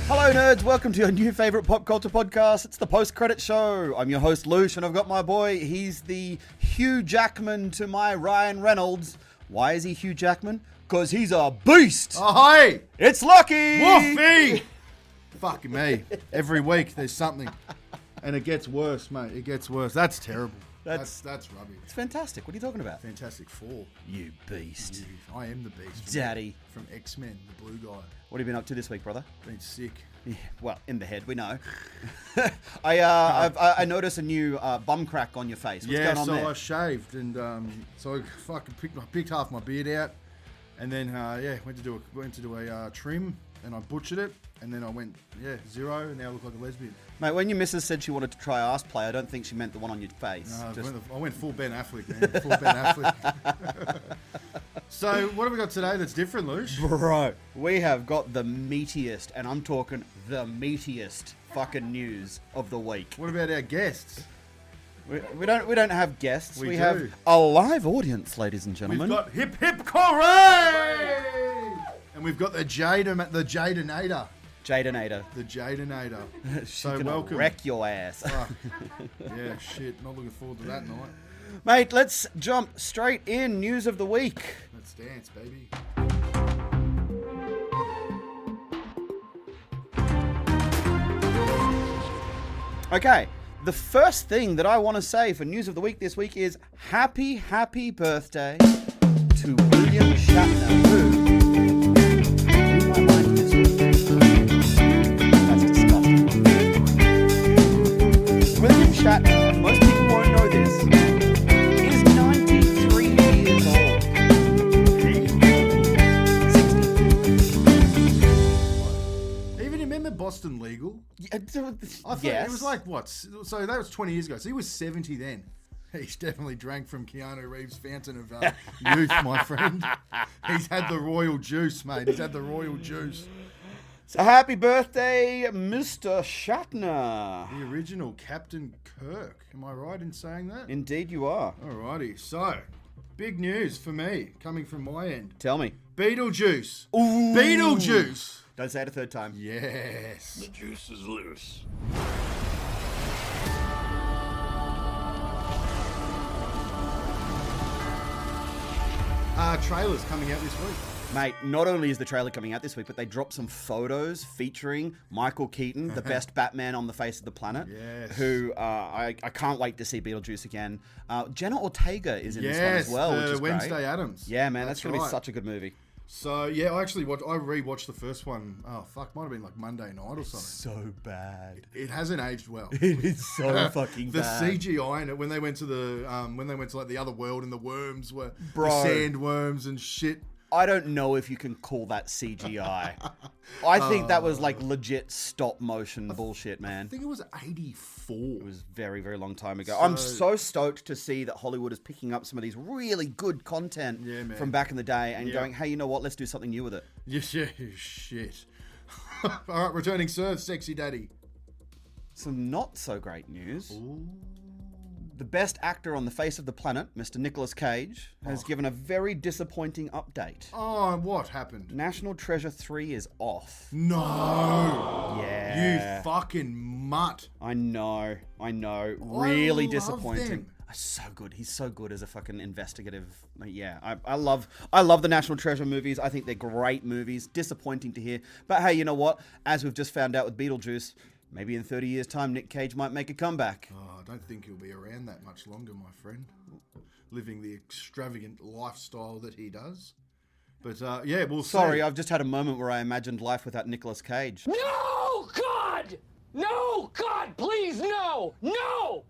Hello nerds, welcome to your new favourite pop culture podcast. It's the post-credit show. I'm your host Loosh and I've got my boy, he's the Hugh Jackman to my Ryan Reynolds. Why is he Hugh Jackman? Because he's a beast! Oh, hey! It's Lucky! Woofy! Fucking me. Every week there's something. And it gets worse, mate. It gets worse. That's terrible. That's rubbish. It's fantastic. What are you talking about? Fantastic Four. You beast. I am the beast. Daddy. From X-Men, the blue guy. What have you been up to this week, brother? Been sick. Yeah, well, in the head, we know. I noticed a new bum crack on your face. What's going on there? I shaved and so I fucking picked half my beard out, and then went to do a trim, and I butchered it, and then I went zero, and now I look like a lesbian. Mate, when your missus said she wanted to try ass play, I don't think she meant the one on your face. No, I went full Ben Affleck, man. Full Ben Affleck. So, what have we got today that's different, Loosh? Bro, we have got the meatiest, and I'm talking the meatiest fucking news of the week. What about our guests? We don't have guests. We do. have a live audience, ladies and gentlemen. We've got Hip Hip Corey! And we've got the Jadenator. Jadenator. The Jadenator. So welcome. Wreck your ass. Fuck. Yeah, shit. Not looking forward to that night. Mate, let's jump straight in. News of the week. Let's dance, baby. Okay, the first thing that I want to say for news of the week this week is happy birthday to William Shatner, who blew my mind this week. That's disgusting. William Shatner, most people won't know this, is 93 years old. 60. Even remember Boston Legal? I thought it was like, what? So that was 20 years ago. So he was 70 then. He's definitely drank from Keanu Reeves' fountain of youth, my friend. He's had the royal juice, mate. He's had the royal juice. So happy birthday, Mr. Shatner. The original Captain Kirk. Am I right in saying that? Indeed you are. Alrighty. So, big news for me, coming from my end. Tell me. Beetlejuice. Ooh. Beetlejuice. Don't say it a third time. Yes. The juice is loose. Trailers coming out this week. Mate, not only is the trailer coming out this week, but they dropped some photos featuring Michael Keaton, the best Batman on the face of the planet. Yes. Who I can't wait to see Beetlejuice again. Jenna Ortega is in this one as well, which is Wednesday great. Addams. Yeah, man, that's going to be such a good movie. So, yeah, I rewatched the first one. Oh, fuck, might have been like Monday night or something. So bad. It hasn't aged well. It is so fucking the bad. CGI in it when they went to like the other world and the worms were Bro. the sandworms and shit. I don't know if you can call that CGI. I think that was like legit stop motion bullshit, man. I think it was 84. It was very, very long time ago. I'm so stoked to see that Hollywood is picking up some of these really good content from back in the day and going, hey, you know what? Let's do something new with it. Yeah, shit. All right, returning sir, sexy daddy. Some not so great news. Ooh. The best actor on the face of the planet, Mr. Nicolas Cage, has given a very disappointing update. Oh, what happened? National Treasure 3 is off. No. Yeah. You fucking mutt. I know. Really love disappointing. them. So good. He's so good as a fucking investigative. Yeah, I love the National Treasure movies. I think they're great movies. Disappointing to hear. But hey, you know what? As we've just found out with Beetlejuice, maybe in 30 years' time, Nick Cage might make a comeback. Oh, I don't think he'll be around that much longer, my friend. Living the extravagant lifestyle that he does. But, yeah, we'll see. Sorry, I've just had a moment where I imagined life without Nicolas Cage. No, God! No, God, please, no! No!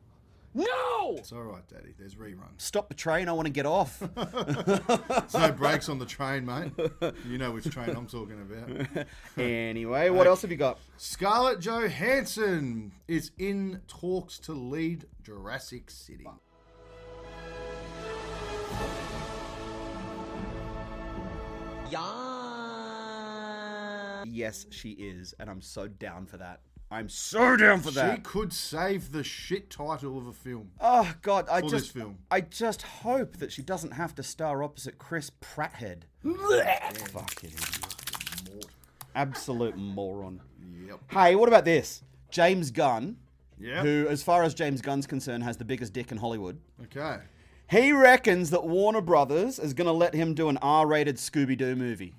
No! It's all right, Daddy. There's reruns. Stop the train, I want to get off. There's no brakes on the train, mate. You know which train I'm talking about. Anyway, what else have you got? Scarlett Johansson is in talks to lead Jurassic City. Yes, she is, and I'm so down for that. I'm so down for that. She could save the shit title of a film. Oh God, this film. I just hope that she doesn't have to star opposite Chris Pratthead. Fucking idiot. Absolute moron. Yep. Hey, what about this? James Gunn, Yeah. who, as far as James Gunn's concerned, has the biggest dick in Hollywood. Okay. He reckons that Warner Brothers is going to let him do an R-rated Scooby-Doo movie.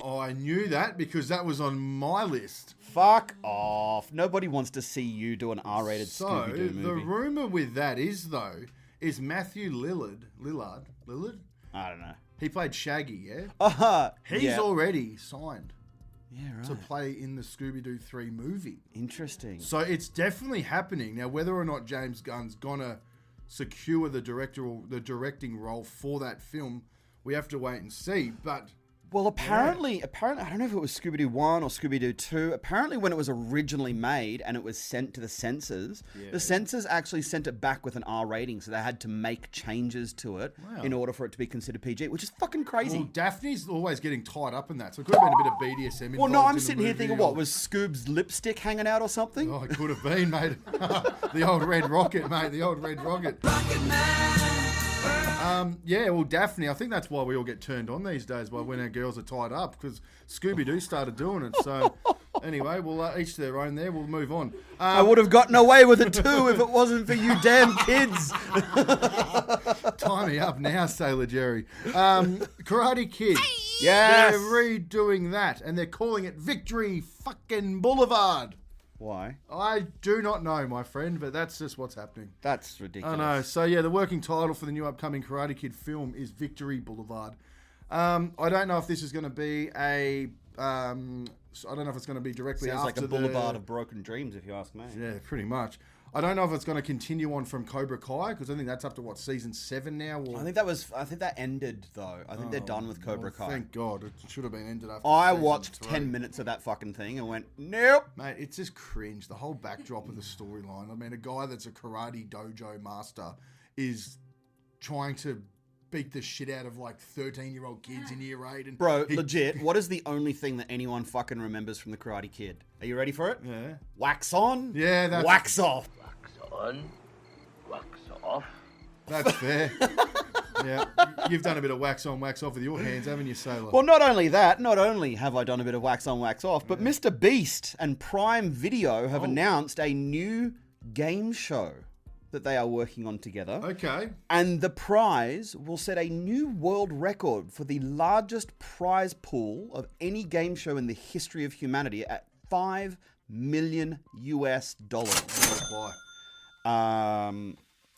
Oh, I knew that because that was on my list. Fuck off. Nobody wants to see you do an R-rated So, Scooby-Doo movie. the rumor with that is Matthew Lillard? I don't know. He played Shaggy, yeah? He's yeah. already signed Yeah, right. to play in the Scooby-Doo 3 movie. Interesting. So it's definitely happening. Now, whether or not James Gunn's gonna secure the directing role for that film, we have to wait and see. But Well, apparently, I don't know if it was Scooby-Doo 1 or Scooby-Doo 2. Apparently, when it was originally made and it was sent to the censors, the censors actually sent it back with an R rating, so they had to make changes to it in order for it to be considered PG, which is fucking crazy. well, Daphne's always getting tied up in that, so it could have been a bit of BDSM involved. Well, no, I'm in the sitting here movie thinking, or- what, was Scoob's lipstick hanging out or something? Oh, it could have been, mate. The old red rocket, mate. The old red rocket. Yeah, well, Daphne, I think that's why we all get turned on these days by when our girls are tied up, because Scooby-Doo started doing it. So, anyway, we'll each their own there. We'll move on. I would have gotten away with it too if it wasn't for you damn kids. Tie me up now, Sailor Jerry. Karate Kid. Yes. They're redoing that, and they're calling it Victory fucking Boulevard. Why? I do not know, my friend, but that's just what's happening. That's ridiculous. I know. So, yeah, the working title for the new upcoming Karate Kid film is Victory Boulevard. I don't know if this is going to be I don't know if it's going to be directly Sounds after like a boulevard of broken dreams, if you ask me. Yeah, pretty much. I don't know if it's going to continue on from Cobra Kai, because I think that's up to, season 7 now? Or... I think that ended, though. I think they're done with Cobra Kai. Thank God. It should have been ended after I season watched 3. 10 minutes of that fucking thing and went, nope. Mate, it's just cringe. The whole backdrop of the storyline. I mean, a guy that's a karate dojo master is trying to beat the shit out of 13-year-old kids in year 8. And Bro, legit, what is the only thing that anyone fucking remembers from the Karate Kid? Are you ready for it? Yeah. Wax on, Yeah, that's... wax off. On, wax off. That's fair. Yeah. You've done a bit of wax on, wax off with your hands, haven't you, Sailor? Well, not only have I done a bit of wax on, wax off, but Mr. Beast and Prime Video have announced a new game show that they are working on together. Okay. And the prize will set a new world record for the largest prize pool of any game show in the history of humanity at $5 million. Why?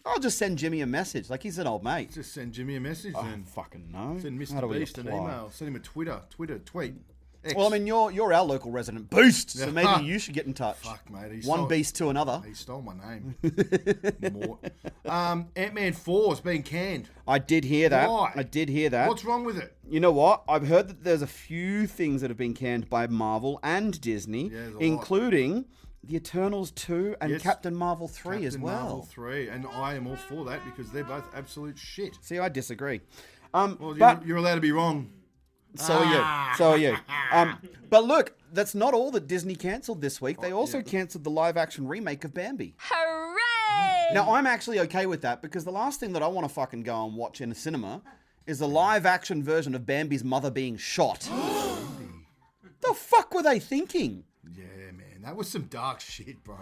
I'll just send Jimmy a message. Like, he's an old mate. Just send Jimmy a message I then. don't fucking know. Send How do Mr. we Beast an apply? email. Send him a tweet. X. Well, I mean, you're our local resident beast, so maybe you should get in touch. Fuck, mate. One beast to another. He stole my name. Mort. Ant-Man 4 is being canned. I did hear that. Why? I did hear that. What's wrong with it? You know what? I've heard that there's a few things that have been canned by Marvel and Disney, there's a lot. including The Eternals 2 and Yes. Captain Marvel 3 as Captain well. Marvel 3, and I am all for that because they're both absolute shit. See, I disagree. Well, But you're allowed to be wrong. so are you. So are you. But look, that's not all that Disney cancelled this week. They also cancelled the live-action remake of Bambi. Hooray! Now, I'm actually okay with that because the last thing that I want to fucking go and watch in a cinema is a live-action version of Bambi's mother being shot. The fuck were they thinking? Yeah, man. That was some dark shit, bro.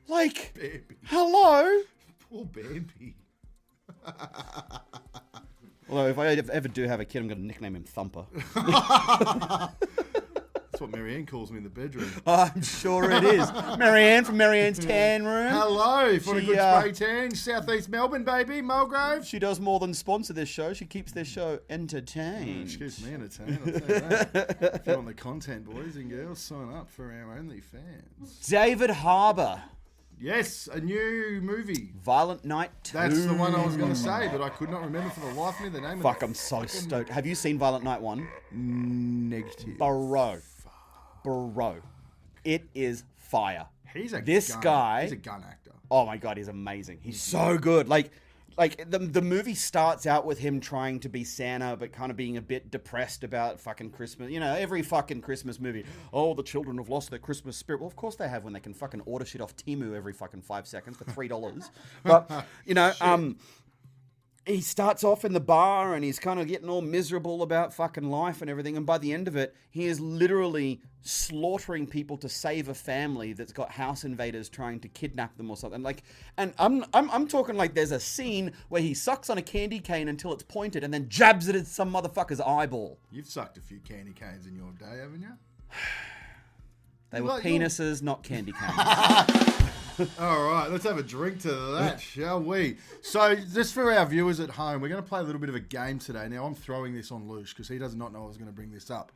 Like, Bambi. hello? Poor Bambi. Although, if I ever do have a kid, I'm going to nickname him Thumper. That's what Marianne calls me in the bedroom. I'm sure it is. Marianne from Marianne's Tan Room. Hello, if you want a She, good spray tan, Southeast Melbourne, baby, Mulgrave. She does more than sponsor this show. She keeps this show entertained. Excuse me, entertain. I'll tell you that. If you want the content, boys and girls, sign up for our OnlyFans. David Harbour. Yes, a new movie. Violent Night 2. That's the one I was going to say, but I could not remember for the life of me the name Fuck, of it. I'm so stoked. Have you seen Violent Night 1? Negative. Bro. It is fire. He's a This gun. guy. He's a gun actor. Oh my god, he's amazing. He's so good. Like the movie starts out with him trying to be Santa, but kind of being a bit depressed about fucking Christmas. You know, every fucking Christmas movie. Oh, the children have lost their Christmas spirit. Well, of course they have when they can fucking order shit off Temu every fucking 5 seconds for $3. But you know, he starts off in the bar and he's kind of getting all miserable about fucking life and everything. And by the end of it, he is literally slaughtering people to save a family that's got house invaders trying to kidnap them or something. Like, and I'm talking like there's a scene where he sucks on a candy cane until it's pointed and then jabs it at some motherfucker's eyeball. You've sucked a few candy canes in your day, haven't you? They were penises, not candy canes. All right, let's have a drink to that, shall we? So, just for our viewers at home, we're going to play a little bit of a game today. Now, I'm throwing this on Loosh because he does not know I was going to bring this up.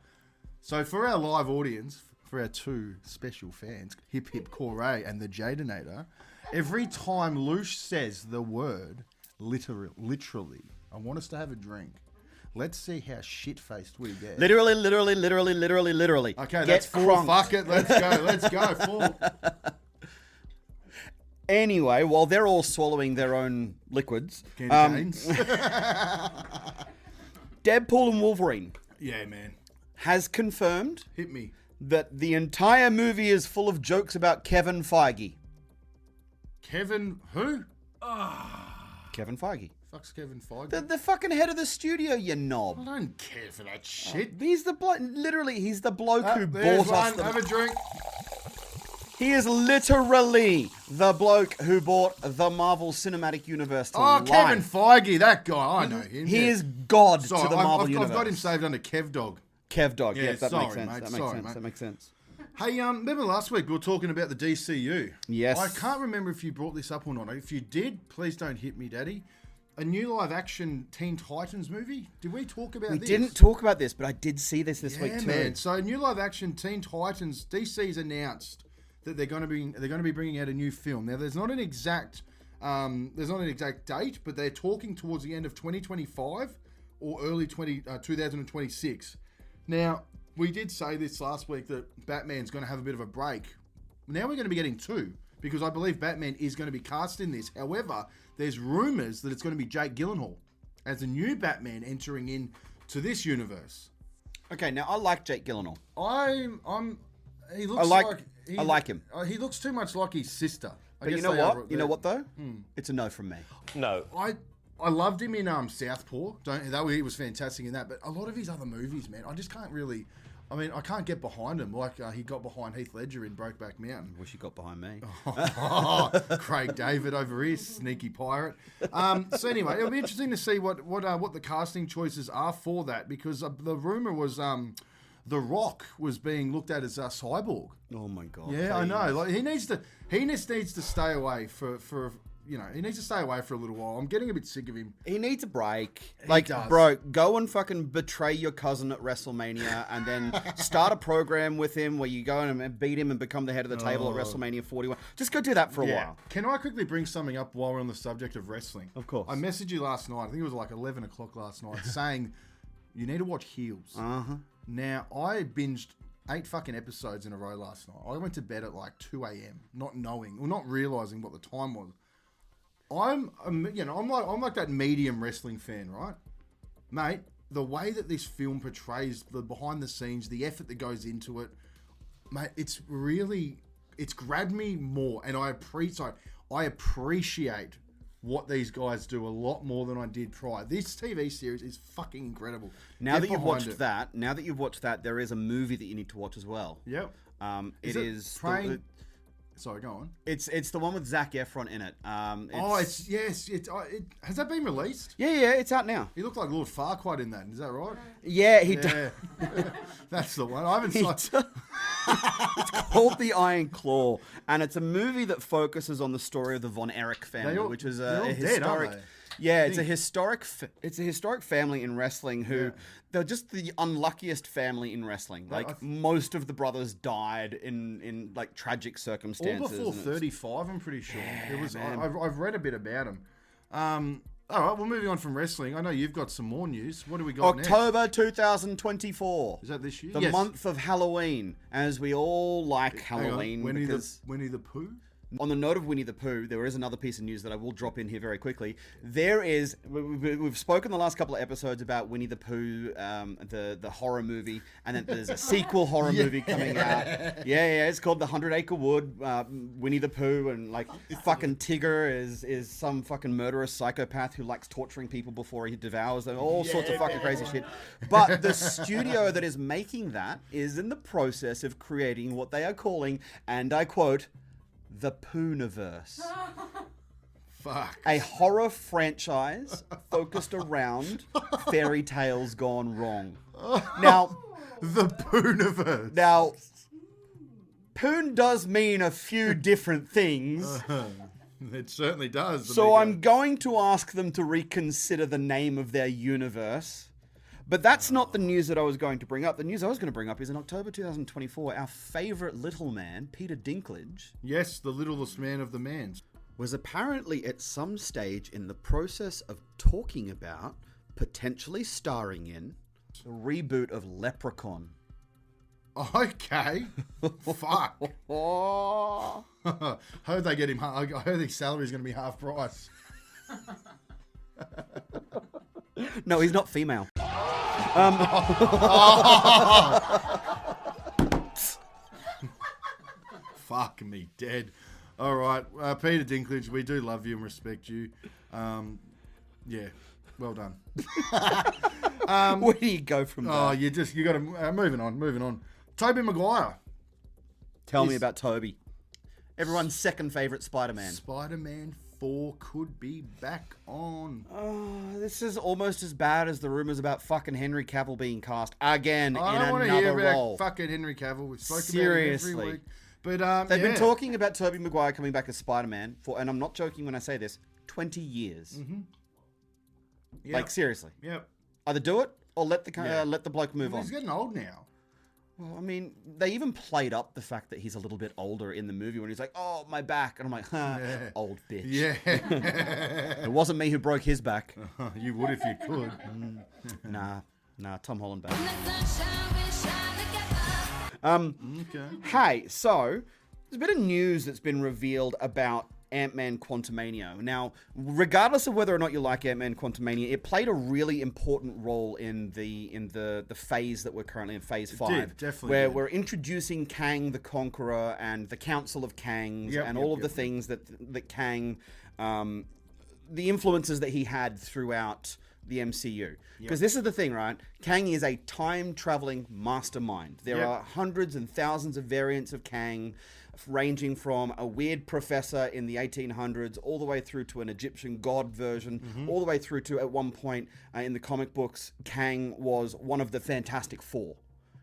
So, for our live audience, for our two special fans, Hip Hip Corey and the Jadinator, every time Loosh says the word literally, I want us to have a drink. Let's see how shit-faced we get. Literally. Okay, that's four. Fuck it, let's go. Four. Anyway, while they're all swallowing their own liquids, Deadpool and Wolverine yeah, man, has confirmed hit me that the entire movie is full of jokes about Kevin Feige. Kevin who? Kevin Feige. Fuck's Kevin Feige? The fucking head of the studio, you knob. I don't care for that shit. He's the literally, he's the bloke who bought us Have a drink. He is literally the bloke who brought the Marvel Cinematic Universe to life. Kevin Feige, that guy. I know him. He is God to the Marvel Universe. I've got him saved under Kev Dog. Kev Dog, yeah, that sorry, makes sense. mate. That makes sense. Hey, remember last week we were talking about the DCU? Yes. I can't remember if you brought this up or not. If you did, please don't hit me, Daddy. A new live-action Teen Titans movie? Did we talk about this? We didn't talk about this, but I did see this week too. Man. So, new live-action Teen Titans, DC's announced that they're going to be bringing out a new film. Now, there's not an exact date, but they're talking towards the end of 2025 or early 2026. Now, we did say this last week that Batman's going to have a bit of a break. Now we're going to be getting two, because I believe Batman is going to be cast in this. However, there's rumors that it's going to be Jake Gyllenhaal as a new Batman entering into this universe. Okay, now I like Jake Gyllenhaal. He looks I like him. He looks too much like his sister. But you know what? You know what though? It's a no from me. No. I loved him in Southpaw. He was fantastic in that. But a lot of his other movies, man, I just can't really. I mean, I can't get behind him like he got behind Heath Ledger in Brokeback Mountain. Wish he got behind me. Craig David over here, sneaky pirate. So anyway, it'll be interesting to see what the casting choices are for that, because the rumor was The Rock was being looked at as a cyborg. Oh my god! Yeah, please. I know. Like he just needs to stay away for he needs to stay away for a little while. I'm getting a bit sick of him. He needs a break. Does. Bro, go and fucking betray your cousin at WrestleMania and then start a program with him where you go and beat him and become the head of the table at WrestleMania 41. Just go do that for a while. Can I quickly bring something up while we're on the subject of wrestling? Of course. I messaged you last night. I think it was like 11 o'clock last night, saying you need to watch Heels. Uh-huh. Now, I binged 8 fucking episodes in a row last night. I went to bed at like 2 a.m. not realizing what the time was. I'm like that medium wrestling fan, right? Mate, the way that this film portrays the behind the scenes, the effort that goes into it, mate, it's grabbed me more, and I appreciate what these guys do a lot more than I did prior. This TV series is fucking incredible. Now that you've watched that, there is a movie that you need to watch as well. Yep. Sorry, go on. It's the one with Zac Efron in it. Has that been released? Yeah, it's out now. He looked like Lord Farquaad in that. Is that right? Yeah, he does. That's the one. I haven't seen. It's called The Iron Claw, and it's a movie that focuses on the story of the Von Erich family, which is a historic. Dead, yeah, it's a historic family in wrestling who they're just the unluckiest family in wrestling. Like most of the brothers died in like tragic circumstances. All before 35, I'm pretty sure. I've read a bit about them. All right, well, moving on from wrestling, I know you've got some more news. What do we got October next? 2024. Is that this year? The month of Halloween, as we all like Halloween. Winnie the Pooh? On the note of Winnie the Pooh, there is another piece of news that I will drop in here very quickly. We've spoken the last couple of episodes about Winnie the Pooh, the horror movie, and then there's a sequel horror movie coming out. Yeah, it's called The 100 Acre Wood, Winnie the Pooh, and like fucking Tigger is some fucking murderous psychopath who likes torturing people before he devours them, all sorts of fucking crazy shit. But the studio that is making that is in the process of creating what they are calling, and I quote, the Pooniverse. Fuck. A horror franchise focused around fairy tales gone wrong. Now, the Pooniverse. Now, Poon does mean a few different things. It certainly does. So I'm going to ask them to reconsider the name of their universe. But that's not the news that I was going to bring up. The news I was going to bring up is in October 2024, our favourite little man, Peter Dinklage... Yes, the littlest man of the mans. ...was apparently at some stage in the process of talking about, potentially starring in, a reboot of Leprechaun. Okay. Fuck. I heard they get him... I heard his salary is going to be half price. No, he's not female. Fuck me dead. All right, Peter Dinklage, we do love you and respect you. Yeah, well done. Where do you go from there? Oh, you got to moving on. Tobey Maguire. Tell me about Toby. Everyone's second favourite Spider-Man. Spider-Man 4 could be back on. Oh, this is almost as bad as the rumours about fucking Henry Cavill being cast again in another role. I don't want to hear about fucking Henry Cavill. We've spoken about it every week. But they've been talking about Tobey Maguire coming back as Spider-Man for, and I'm not joking when I say this, 20 years. Mm-hmm. Yep. Like seriously. Yep. Either do it or let the bloke move on. He's getting old now. Well, I mean, they even played up the fact that he's a little bit older in the movie when he's like, "Oh, my back," and I'm like, old bitch. Yeah. It wasn't me who broke his back. You would if you could. Nah, Tom Holland back. Okay. Hey, so there's a bit of news that's been revealed about Ant-Man Quantumania. Now, regardless of whether or not you like Ant-Man Quantumania, it played a really important role in the phase that we're currently in, phase 5. It did, definitely where did. we're introducing Kang the Conqueror and the Council of Kangs and all of the things that Kang, the influences that he had throughout the MCU. Because this is the thing, right? Kang is a time-traveling mastermind. There are hundreds and thousands of variants of Kang, ranging from a weird professor in the 1800s all the way through to an Egyptian god version, all the way through to, at one point in the comic books, Kang was one of the Fantastic Four.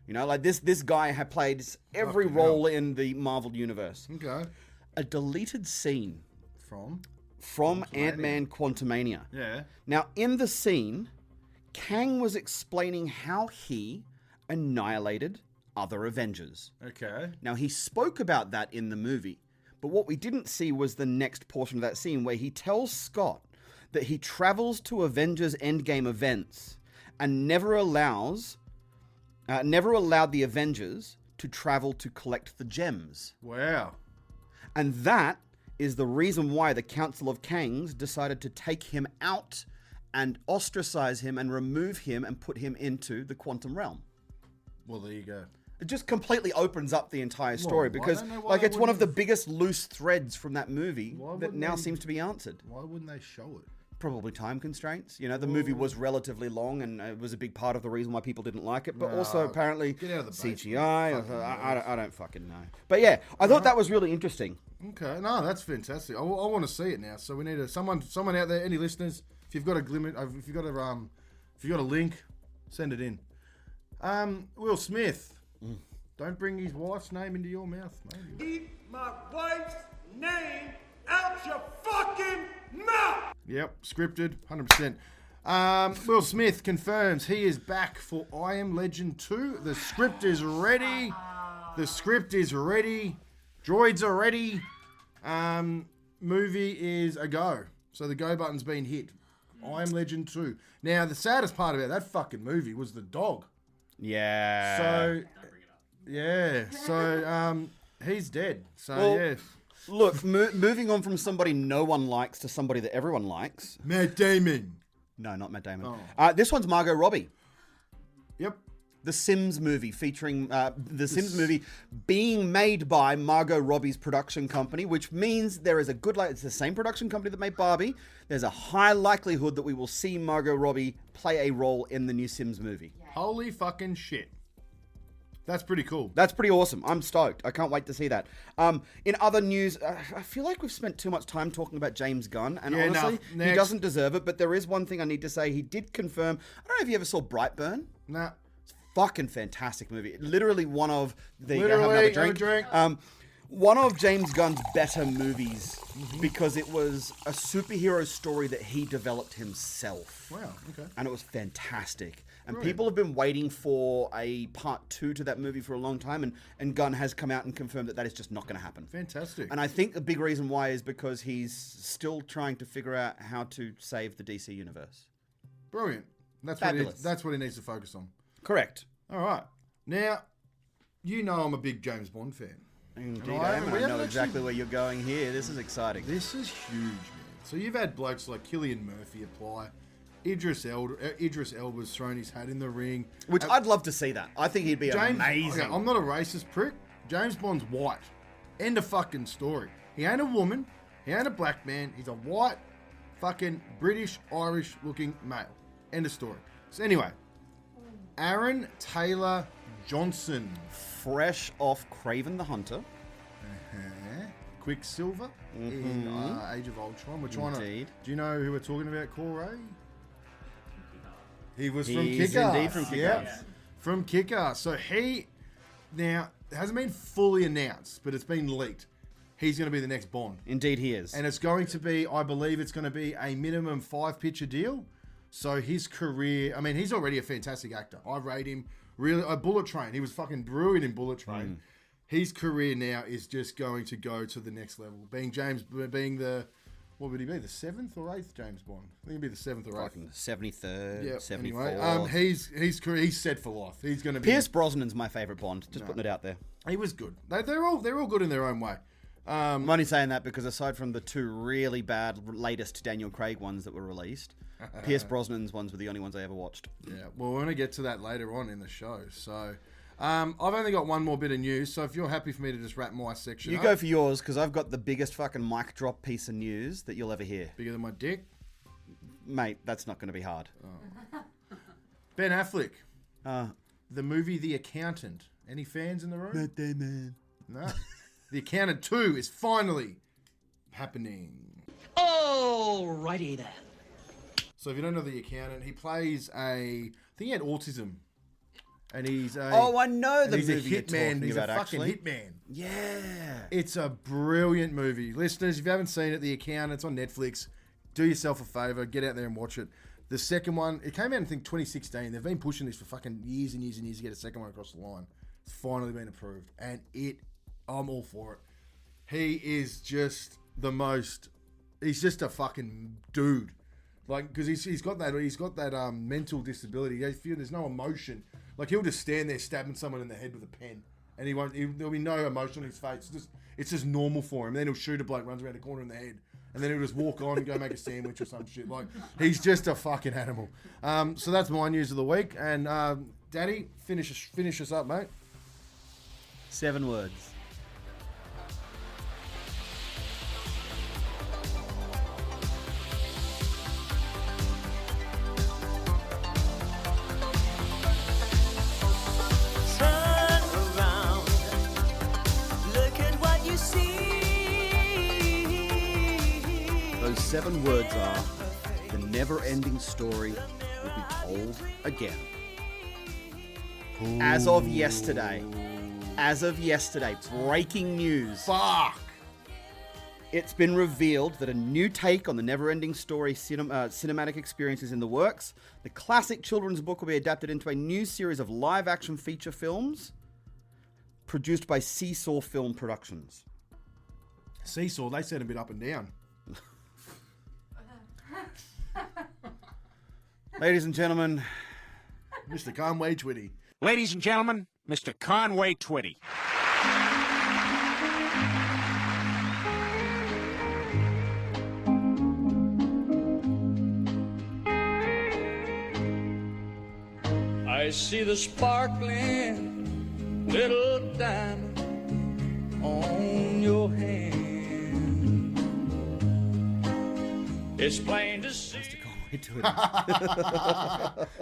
You know, like this guy had played every role in the Marvel universe. Okay. A deleted scene From Ant-Man Quantumania. Yeah. Now, in the scene, Kang was explaining how he annihilated other Avengers. Okay. Now, he spoke about that in the movie, but what we didn't see was the next portion of that scene where he tells Scott that he travels to Avengers Endgame events and never allowed the Avengers to travel to collect the gems. Wow. And that is the reason why the Council of Kangs decided to take him out and ostracize him and remove him and put him into the quantum realm. Well, there you go. It just completely opens up the entire story because it's one of the biggest loose threads from that movie that now seems to be answered. Why wouldn't they show it? Probably time constraints. You know, the movie was relatively long and it was a big part of the reason why people didn't like it. But also apparently CGI. I don't fucking know. But yeah, I thought that was really interesting. Okay, no, that's fantastic. I want to see it now. So we need someone out there, any listeners, if you've got a glimmer, if you've got a link, send it in. Will Smith, don't bring his wife's name into your mouth, mate. Keep my wife's name out your fucking mouth! Yep, scripted, 100%. Will Smith confirms he is back for I Am Legend 2. The script is ready. Droids are ready. Movie is a go. So the go button's been hit. I Am Legend 2. Now, the saddest part about that fucking movie was the dog. Yeah. So, yeah. So, he's dead. So, yeah. Look, moving on from somebody no one likes to somebody that everyone likes. Matt Damon. No, not Matt Damon. Oh. This one's Margot Robbie. Yep. The Sims movie featuring the Sims movie being made by Margot Robbie's production company, which means there is a good it's the same production company that made Barbie. There's a high likelihood that we will see Margot Robbie play a role in the new Sims movie. Yeah. Holy fucking shit. That's pretty cool. That's pretty awesome. I'm stoked. I can't wait to see that. In other news, I feel like we've spent too much time talking about James Gunn, and honestly, he doesn't deserve it, but there is one thing I need to say. He did confirm, I don't know if you ever saw Brightburn. Nah. Fucking fantastic movie. Literally one of the Literally, have another drink. One of James Gunn's better movies because it was a superhero story that he developed himself. Wow, okay. And it was fantastic. And Brilliant. People have been waiting for a part 2 to that movie for a long time, and Gunn has come out and confirmed that is just not going to happen. Fantastic. And I think the big reason why is because he's still trying to figure out how to save the DC universe. Brilliant. That's what he needs to focus on. Correct. All right. Now, you know I'm a big James Bond fan. Indeed, I am. I know exactly where you're going here. This is exciting. This is huge, man. So you've had blokes like Cillian Murphy apply. Idris Elba's thrown his hat in the ring. Which I'd love to see that. I think he'd be amazing. Okay, I'm not a racist prick. James Bond's white. End of fucking story. He ain't a woman. He ain't a black man. He's a white, fucking British, Irish looking male. End of story. So anyway, Aaron Taylor Johnson. Fresh off Kraven the Hunter. Quicksilver in Age of Ultron. We're trying Indeed. Do you know who we're talking about, Corey? He was from He's Kick-Ass. indeed from Kick-Ass. Yeah. From Kick-Ass. So now, it hasn't been fully announced, but it's been leaked. He's going to be the next Bond. Indeed he is. And it's going to be, I believe it's going to be a minimum 5-picture deal. So his career, I mean, he's already a fantastic actor. I rate him really, Bullet Train. He was fucking brilliant in Bullet Train. His career now is just going to go to the next level. Being the, what would he be, the 7th or 8th James Bond? I think he'd be the 7th or 8th. Fucking 73rd, Yeah. 74th. Anyway, he's set for life. He's going to be. Pierce Brosnan's my favourite Bond. Just putting it out there. He was good. They're all good in their own way. I'm only saying that because aside from the 2 really bad latest Daniel Craig ones that were released, Pierce Brosnan's ones were the only ones I ever watched. Yeah, well, we're going to get to that later on in the show. So, I've only got one more bit of news. So, if you're happy for me to just wrap my section You up. go for yours because I've got the biggest fucking mic drop piece of news that you'll ever hear. Bigger than my dick? Mate, that's not going to be hard. Ben Affleck. The movie The Accountant. Any fans in the room? Matt Damon. No. The Accountant 2 is finally happening. Alrighty then. So if you don't know The Accountant, he plays I think he had autism. And he's a... Oh, I know the he's movie a you're hitman. talking He's about, a fucking actually. hitman. Yeah. It's a brilliant movie. Listeners, if you haven't seen it, The Accountant, it's on Netflix. Do yourself a favour. Get out there and watch it. The second one, it came out, I think, 2016. They've been pushing this for fucking years and years and years to get a second one across the line. It's finally been approved. And I'm all for it. He is just the most... He's just a fucking dude. Like, because he's got that mental disability. There's no emotion. Like, he'll just stand there stabbing someone in the head with a pen. And there'll be no emotion on his face. It's just normal for him. Then he'll shoot a bloke, runs around the corner in the head. And then he'll just walk on and go make a sandwich or some shit. Like, he's just a fucking animal. So that's my news of the week. And, Daddy, finish us up, mate. 7 words. Turn around, look at what you see. Those 7 words are, the never-ending story will be told again. As of yesterday, breaking news. Fuck! It's been revealed that a new take on the never-ending story cinematic experience is in the works. The classic children's book will be adapted into a new series of live-action feature films produced by Seesaw Film Productions. Seesaw, they sent a bit up and down. Ladies and gentlemen, Mr. Conway Twitty. Ladies and gentlemen, Mr. Conway Twitty. see the sparkling little diamond on your hand. It's plain to see. To it.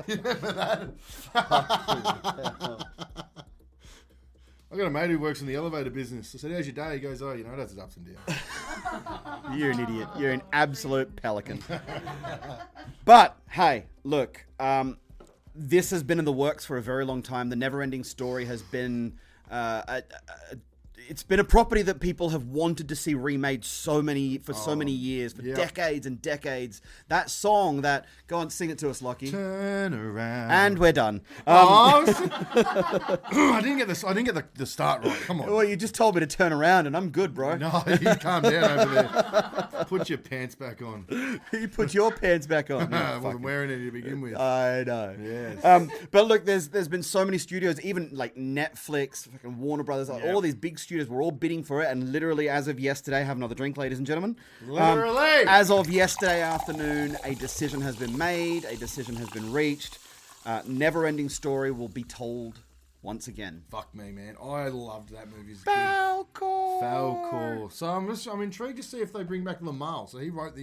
You remember that? I got a mate who works in the elevator business. I said, "How's your day?" He goes, "Oh, you know, it has its ups and downs." You're an idiot. You're an absolute pelican. But hey, look, this has been in the works for a very long time. The Never-Ending Story has been it's been a property that people have wanted to see remade so many years, for decades and decades. That song, go on, sing it to us, Lockie. Turn around. And we're done. I didn't get the start right. Come on. Well, you just told me to turn around, and I'm good, bro. No, you calm down over there. Put your pants back on. You put your pants back on. I wasn't wearing any to begin with. I know. Yes. But look, there's been so many studios, even like Netflix, fucking Warner Brothers, all these big studios were all bidding for it, and literally as of yesterday, have another drink, ladies and gentlemen. Literally. As of yesterday afternoon, a decision has been made, a decision has been reached. Never-Ending Story will be told once again. Fuck me, man. I loved that movie as a kid. Falcor. So I'm intrigued to see if they bring back Lamal. So he wrote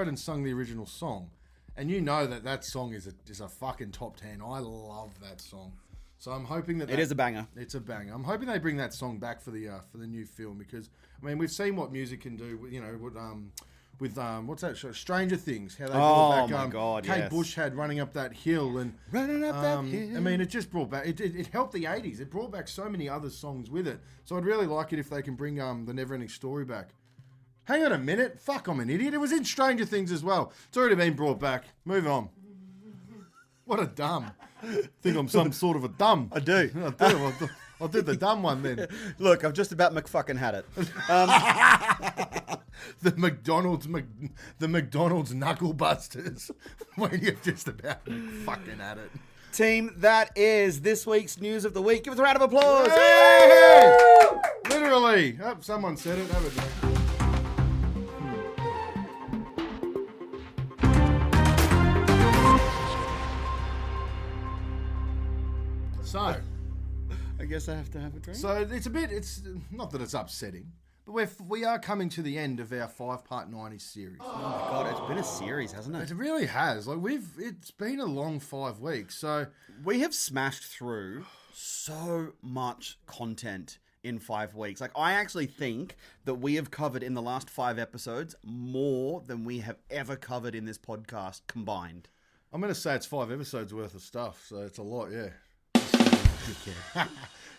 and sung the original song, and you know that song is a fucking top 10. I love that song. So I'm hoping that it is a banger. It's a banger. I'm hoping they bring that song back for the new film, because I mean we've seen what music can do. You know, with what's that show? Stranger Things. How they brought back. My God, Kate yes. Bush had Running Up That Hill and Running Up That Hill. I mean, it just brought back. It helped the '80s. It brought back so many other songs with it. So I'd really like it if they can bring the Never-Ending Story back. Hang on a minute. Fuck, I'm an idiot. It was in Stranger Things as well. It's already been brought back. Move on. What a dumb. Think I'm some sort of a dumb. I do. I'll do the dumb one then. Look, I've just about McFucking had it. The McDonald's knuckle busters. When you've just about fucking had it. Team, that is this week's News of the Week. Give us a round of applause. Hey! Literally. Oh, someone said it. Have a drink. So, I guess I have to have a drink. So it's not that it's upsetting, but we are coming to the end of our 5-part 90s series. Oh my God, it's been a series, hasn't it? It really has. It's been a long 5 weeks. So we have smashed through so much content in 5 weeks. Like, I actually think that we have covered in the last 5 episodes more than we have ever covered in this podcast combined. I'm going to say it's 5 episodes worth of stuff. So it's a lot, yeah.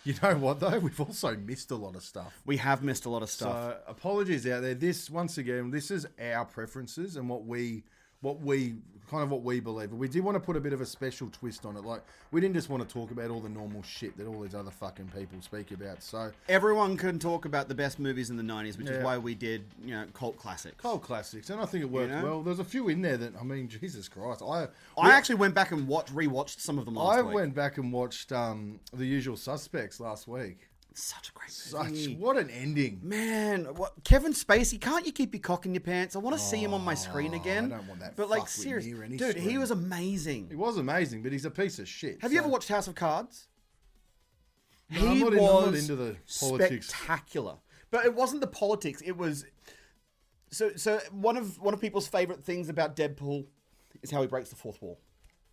You know what though? We've also missed a lot of stuff. We have missed a lot of stuff. So apologies out there. This is our preferences and what we believe. But we did want to put a bit of a special twist on it. Like, we didn't just want to talk about all the normal shit that all these other fucking people speak about. So everyone can talk about the best movies in the 90s, which is why we did, cult classics. Cult classics. And I think it worked well. There's a few in there that, I mean, Jesus Christ. I actually went back and rewatched some of them last week. I went back and watched The Usual Suspects last week. Such a great movie. What an ending. Man, Kevin Spacey, can't you keep your cock in your pants? I want to see him on my screen again. I don't want that. But like, seriously, dude, he was amazing. He was amazing, but he's a piece of shit. Have you ever watched House of Cards? No, I'm not into the politics. Spectacular. But it wasn't the politics. It was so one of people's favorite things about Deadpool is how he breaks the fourth wall.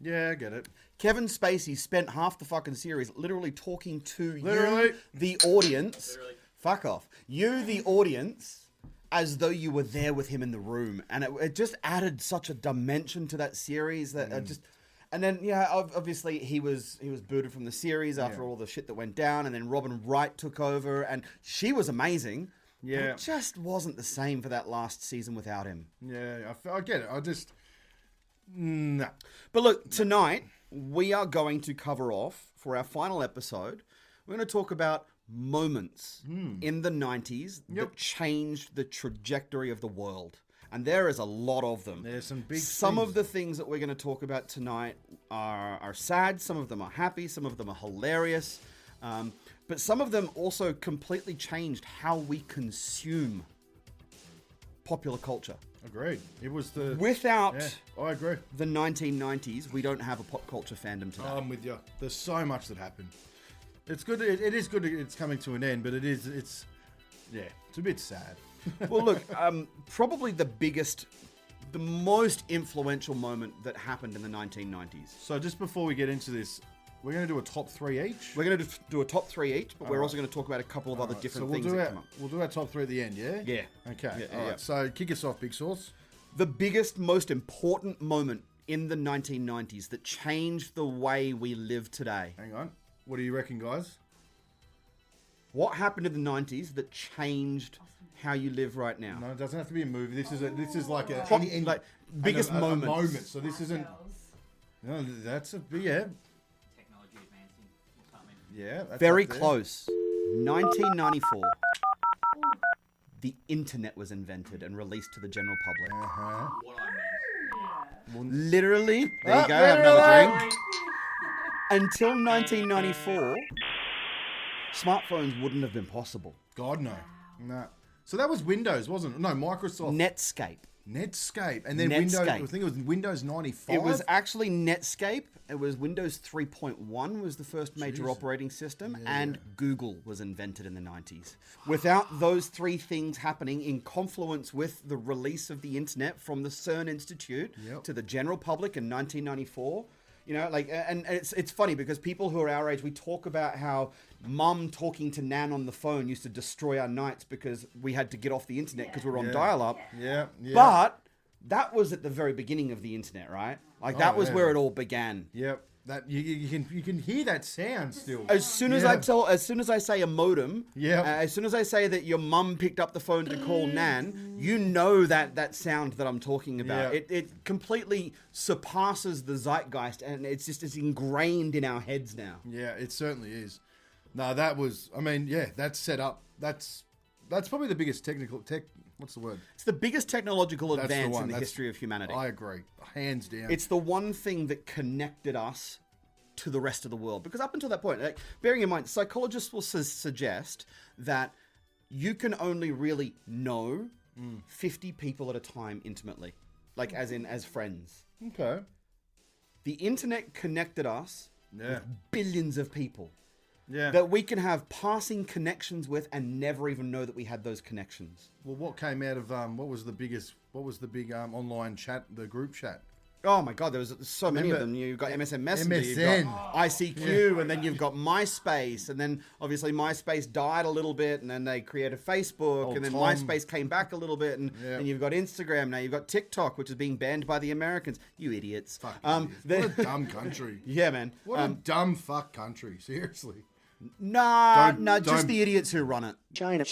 Yeah, I get it. Kevin Spacey spent half the fucking series literally talking to you, the audience. Fuck off. You, the audience, as though you were there with him in the room. And it just added such a dimension to that series that And then, obviously he was booted from the series after all the shit that went down. And then Robin Wright took over and she was amazing. Yeah. But it just wasn't the same for that last season without him. Yeah, I get it. No. But look, tonight we are going to cover off for our final episode. We're going to talk about moments in the 90s that changed the trajectory of the world. And there is a lot of them. There's some big Some of the things that we're going to talk about tonight are sad. Some of them are happy. Some of them are hilarious. But some of them also completely changed how we consume popular culture. Agreed. It was the... Without I agree. the 1990s, we don't have a pop culture fandom today. I'm with you. There's so much that happened. It's good. It is good. It's coming to an end, but it's a bit sad. Well, look, probably the most influential moment that happened in the 1990s. So just before we get into this, we're going to do a top 3 each. We're going to do a top 3 each, but we're also going to talk about a couple of other different things that come up. We'll do our top 3 at the end, yeah? Yeah. Okay. Yeah, All right. So kick us off, Big Sauce. The biggest, most important moment in the 1990s that changed the way we live today. Hang on. What do you reckon, guys? What happened in the 90s that changed how you live right now? No, it doesn't have to be a movie. This is like a biggest moment. moment. So this isn't. No, that's a yeah. Technology advancing. What's happening? Yeah. That's Very up there. close. 1994. The internet was invented and released to the general public. Uh-huh. What I mean. Literally, there you go, have another drink. Until 1994, smartphones wouldn't have been possible. God no. No. So that was Windows, wasn't it? No, Microsoft. Netscape. And then Windows, I think it was Windows 95. It was actually Netscape. It was Windows 3.1 was the first major operating system, and Google was invented in the 90s. Without those three things happening in confluence with the release of the internet from the CERN Institute to the general public in 1994, you know, like, and it's funny because people who are our age, we talk about how mum talking to nan on the phone used to destroy our nights because we had to get off the internet because we were on dial-up. Yeah. But that was at the very beginning of the internet, right? Like that was where it all began. Yep. That you can hear that sound still. As soon as I say a modem, as soon as I say that your mum picked up the phone to call nan, you know that sound that I'm talking about. It completely surpasses the zeitgeist, and it's ingrained in our heads now. Yeah, it certainly is. No, that was. I mean, that's set up. That's probably the biggest what's the word? It's the biggest technological advance in the history of humanity. I agree. Hands down. It's the one thing that connected us to the rest of the world. Because up until that point, like, bearing in mind, psychologists will suggest that you can only really know 50 people at a time intimately. Like, as friends. Okay. The internet connected us with billions of people. Yeah. That we can have passing connections with and never even know that we had those connections. Well, what came out of what was the big online chat, the group chat? Oh my God, there was so many of them. You've got MSN Messenger, you've got ICQ, and then you've got MySpace, and then obviously MySpace died a little bit, and then they created Facebook, and then MySpace came back a little bit, and you've got Instagram now, you've got TikTok, which is being banned by the Americans. You idiots! What a dumb country. Yeah, man. What a dumb fuck country. Seriously. Just the idiots who run it. China. You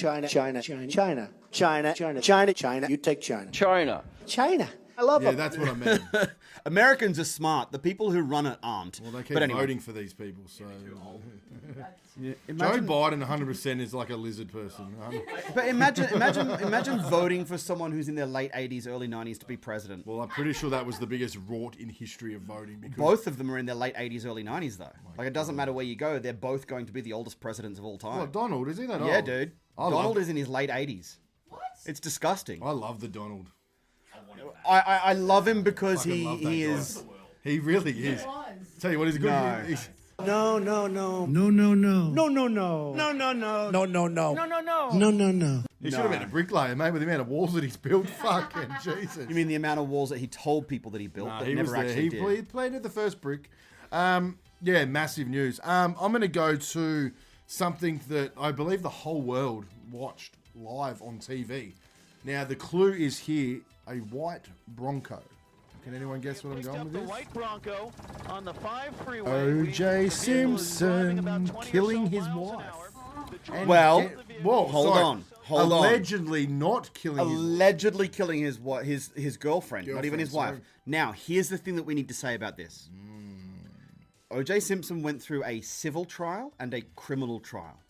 take China. China. I love them. Yeah, that's what I meant. Americans are smart. The people who run it aren't. Well, they keep voting for these people, so... Joe Biden 100% is like a lizard person. But imagine voting for someone who's in their late 80s, early 90s to be president. Well, I'm pretty sure that was the biggest rort in history of voting. Because both of them are in their late 80s, early 90s, though. Like, it doesn't matter where you go, they're both going to be the oldest presidents of all time. What, Donald? Is he that old? Yeah, dude. Donald is in his late 80s. What? It's disgusting. I love the Donald. I love him because he is... He really is. Tell you what, he's a good... No. He should have been a bricklayer, mate, with the amount of walls that he's built. Fucking Jesus. You mean the amount of walls that he told people that he built, but never actually did? He planted the first brick. Massive news. I'm going to go to something that I believe the whole world watched live on TV. Now, the clue is here, a white Bronco. Can anyone guess what I'm going with this? White Bronco on the 5 freeway. O.J. Simpson killing his wife. Hold on. Allegedly not killing Allegedly killing his girlfriend, not even his wife. Sorry. Now, here's the thing that we need to say about this. O.J. Simpson went through a civil trial and a criminal trial.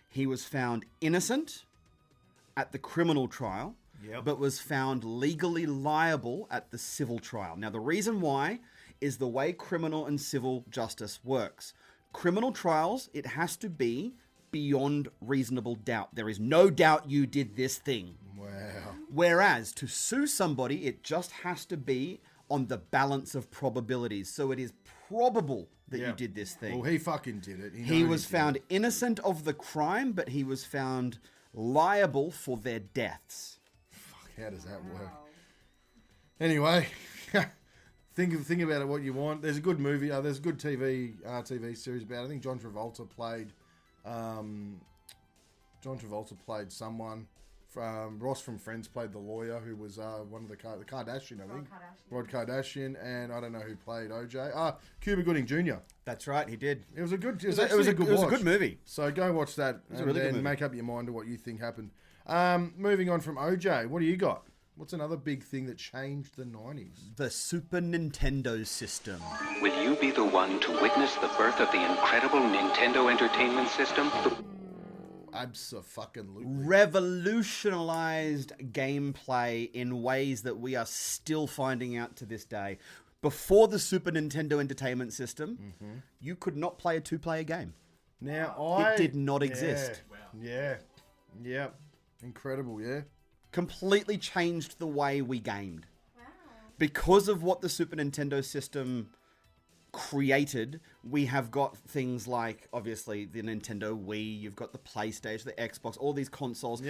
He was found innocent at the criminal trial, but was found legally liable at the civil trial. Now, the reason why is the way criminal and civil justice works. Criminal trials, it has to be beyond reasonable doubt. There is no doubt you did this thing. Wow. Whereas to sue somebody, it just has to be on the balance of probabilities. So it is probable that you did this thing. Well, he fucking did it. He was found innocent of the crime, but he was found liable for their deaths. Fuck, how does that work? Anyway, think about it what you want. There's a good movie. There's a good TV series about it. I think John Travolta played someone. Ross from Friends played the lawyer who was one of the Kardashian, I think. Rod Kardashian, and I don't know who played OJ. Cuba Gooding Jr. That's right, he did. It was a good. It was a good movie. So go watch that and really then make up your mind to what you think happened. Moving on from OJ, what do you got? What's another big thing that changed the 90s? The Super Nintendo system. Will you be the one to witness the birth of the incredible Nintendo Entertainment System? Abso-fucking-lutely. Revolutionized gameplay in ways that we are still finding out to this day. Before the Super Nintendo Entertainment System, you could not play a two-player game. Now it did not exist. Yeah. Incredible, yeah. Completely changed the way we gamed. Wow. Because of what the Super Nintendo system created, we have got things like, obviously, the Nintendo Wii, you've got the PlayStation, the Xbox, all these consoles.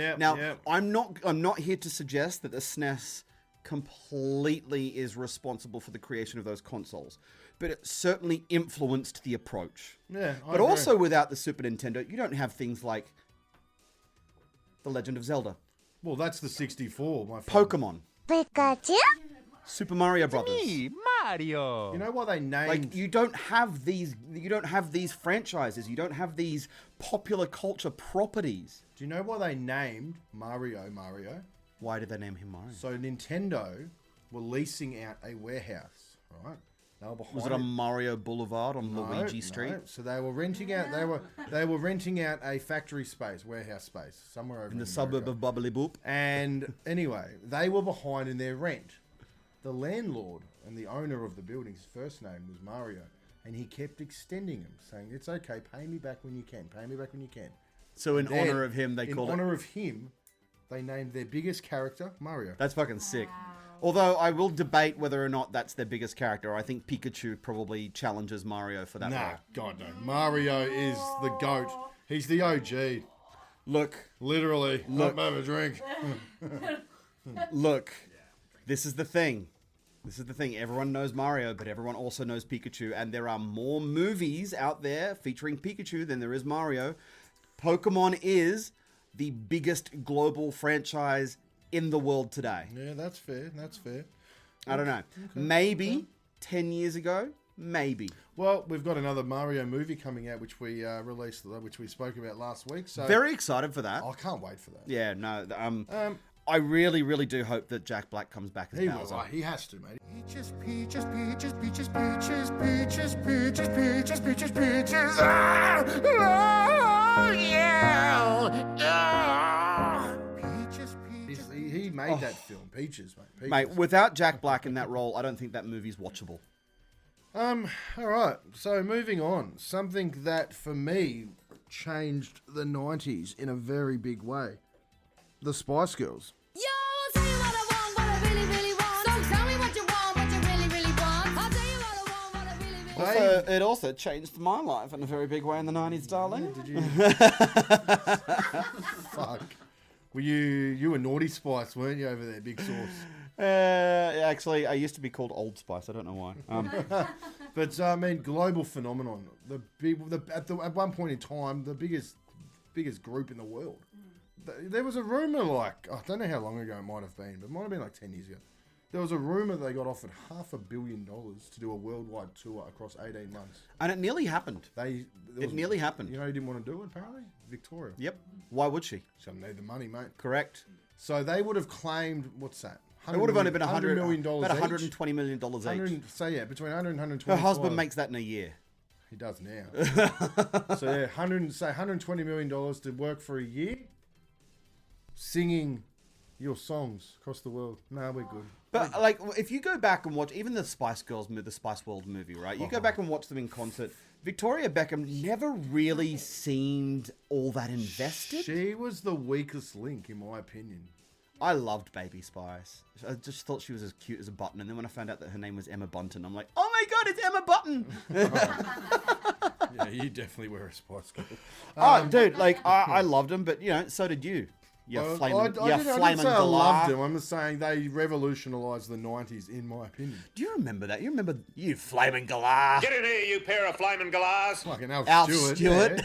I'm not here to suggest that the SNES completely is responsible for the creation of those consoles, but it certainly influenced the approach. Yeah, but also without the Super Nintendo, you don't have things like The Legend of Zelda. Well, that's the 64, my friend. Pokemon. Pikachu? Super Mario Brothers. Me, Mario. You know why they named... you don't have these franchises. You don't have these popular culture properties. Do you know why they named Mario? Why did they name him Mario? So Nintendo were leasing out a warehouse, right? They were behind Was it on Mario Boulevard on Luigi Street? No. So they were renting out. They were renting out a factory space, warehouse space, somewhere over in the suburb of Bubbly Boop. And anyway, they were behind in their rent. The landlord and the owner of the building's first name was Mario, and he kept extending them, saying, "It's okay, pay me back when you can. Pay me back when you can." So in honor of him, they named their biggest character Mario. That's fucking sick. Although I will debate whether or not that's their biggest character. I think Pikachu probably challenges Mario for that. Nah, God no. Mario is the GOAT. He's the OG. Look. Literally. Look. Have a drink. Look. This is the thing. Everyone knows Mario, but everyone also knows Pikachu. And there are more movies out there featuring Pikachu than there is Mario. Pokemon is the biggest global franchise in the world today. Yeah, that's fair. I don't know. Okay. Maybe 10 years ago, maybe. Well, we've got another Mario movie coming out, which we released, which we spoke about last week. So very excited for that. I can't wait for that. Yeah, no. I really, really do hope that Jack Black comes back as Bowser. Will. He has to, mate. Peaches, peaches, peaches, peaches, peaches, peaches, peaches, peaches, peaches, peaches. Ah! Oh, yeah! Peaches, peaches. He made that film, Peaches, mate. Peaches. Mate, without Jack Black in that role, I don't think that movie's watchable. All right. So moving on, something that for me changed the 90s in a very big way: the Spice Girls. Yo, I'll tell you what I want, what I really, really want. So tell me what you want, what you really, really want. I'll tell you what I want, what I really, really want. It also changed my life in a very big way in the 90s, darling. Did you? Fuck. Were you were Naughty Spice, weren't you, over there, Big Sauce? Actually, I used to be called Old Spice. I don't know why. But I mean, global phenomenon. At one point in time, the biggest group in the world. There was a rumor, like, I don't know how long ago it might have been, but it might have been like 10 years ago. There was a rumor they got offered $500 million to do a worldwide tour across 18 months. And it nearly happened. It nearly happened. You know who didn't want to do it, apparently? Victoria. Yep. Why would she? She doesn't need the money, mate. Correct. So they would have claimed, what's that? It would have only been $100 million about $120 million each. So yeah, between 100 and 120. Her husband makes that in a year. He does now. So yeah, $120 million to work for a year, singing your songs across the world. No, we're good. But like, if you go back and watch even the Spice Girls movie, the Spice World movie, right? You go back and watch them in concert. Victoria Beckham never really seemed all that invested. She was the weakest link, in my opinion. I loved Baby Spice. I just thought she was as cute as a button. And then when I found out that her name was Emma Bunton, I'm like, oh my God, it's Emma Button. Yeah, you definitely were a Spice Girl. Oh, dude, like, I loved them, but, you know, so did you. I didn't say I loved them. I'm just saying they revolutionised the 90s, in my opinion. Do you remember that? You remember you flaming galah? Get in here, you pair of flaming galahs. Fucking Alf Stewart. Yeah.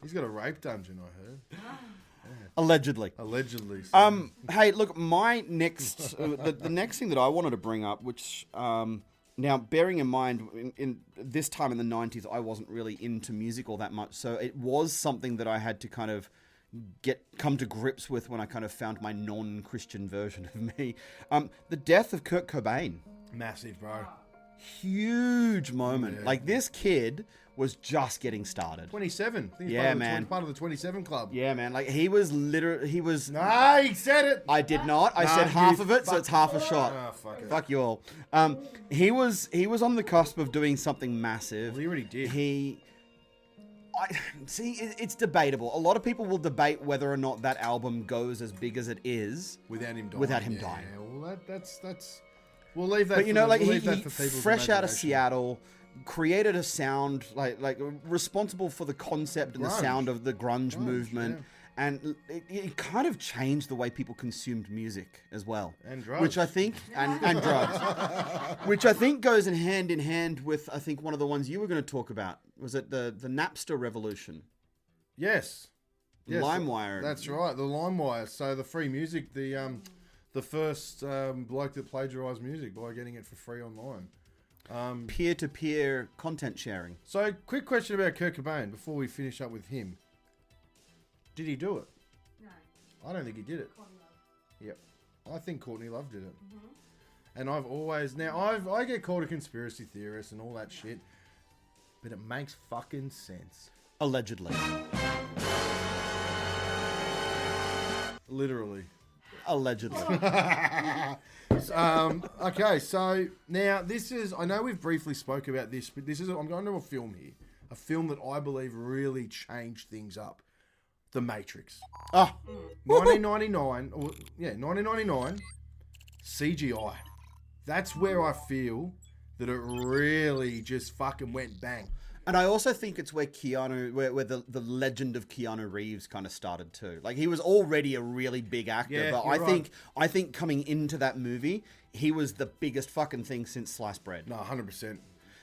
He's got a rape dungeon, I heard. Allegedly. So. Hey, look, my next, the next thing that I wanted to bring up, which, now bearing in mind, in this time in the 90s, I wasn't really into music all that much, so it was something that I had to kind of come to grips with when I kind of found my non-Christian version of me. The death of Kurt Cobain. Massive, bro. Huge moment. Yeah. Like, this kid was just getting started. 27. I think he's part of the 27 club. Yeah, man. Like, he was literally... He said it! I did not. I said half of it, so it's half a shot. Oh, fuck it. Fuck you all. He was on the cusp of doing something massive. Well, he already did. It's debatable. A lot of people will debate whether or not that album goes as big as it is without him dying. Yeah, well, that's. We'll leave that. But you know, like we'll he fresh out of Seattle, created a sound like responsible for the concept and the sound of the grunge movement. Yeah. And it kind of changed the way people consumed music as well. And drugs. Which I think, and drugs. Which I think goes in hand with, I think, one of the ones you were going to talk about. Was it the Napster revolution? Yes. LimeWire. That's right, the LimeWire. So the free music, the first bloke that plagiarised music by getting it for free online. Peer-to-peer content sharing. So, quick question about Kurt Cobain before we finish up with him. Did he do it? No. I don't think he did it. Courtney Love. Yep. I think Courtney Love did it. Mm-hmm. And I've always... Now, I get called a conspiracy theorist and all that shit, but it makes fucking sense. Allegedly. Literally. Allegedly. Okay, so now this is... I know we've briefly spoke about this, but this is... I'm going to a film here. A film that I believe really changed things up. The Matrix. 1999. 1999. CGI. That's where I feel that it really just fucking went bang. And I also think it's where where the legend of Keanu Reeves kind of started too. Like, he was already a really big actor, but I think coming into that movie, he was the biggest fucking thing since sliced bread. No, 100%.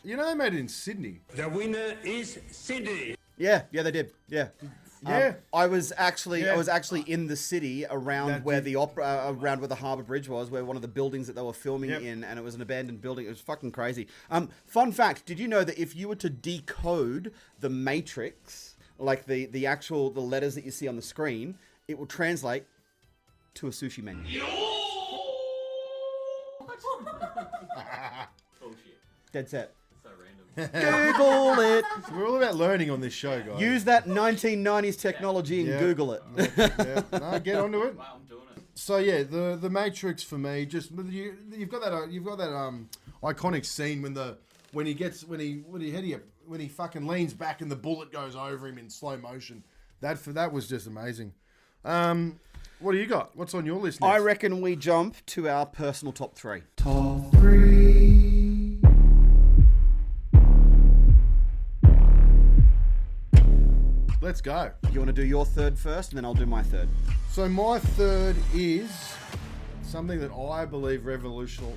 You know, they made it in Sydney. The winner is Sydney. Yeah, they did. Yeah. Yeah, I was actually in the city around where the around where the Harbour Bridge was, where one of the buildings that they were filming in, and it was an abandoned building. It was fucking crazy. Fun fact: did you know that if you were to decode the Matrix, like the letters that you see on the screen, it will translate to a sushi menu? Bullshit. Dead set. So random. Google it. So we're all about learning on this show, guys. Use that 1990s technology and Google it. No, get onto it. Wow, I'm doing it. So yeah, the Matrix for me, just you've got that iconic scene when he fucking leans back and the bullet goes over him in slow motion. That was just amazing. What do you got? What's on your list next? I reckon we jump to our personal top three. Top three. Let's go. You want to do your third first, and then I'll do my third. So my third is something that I believe revolutionized.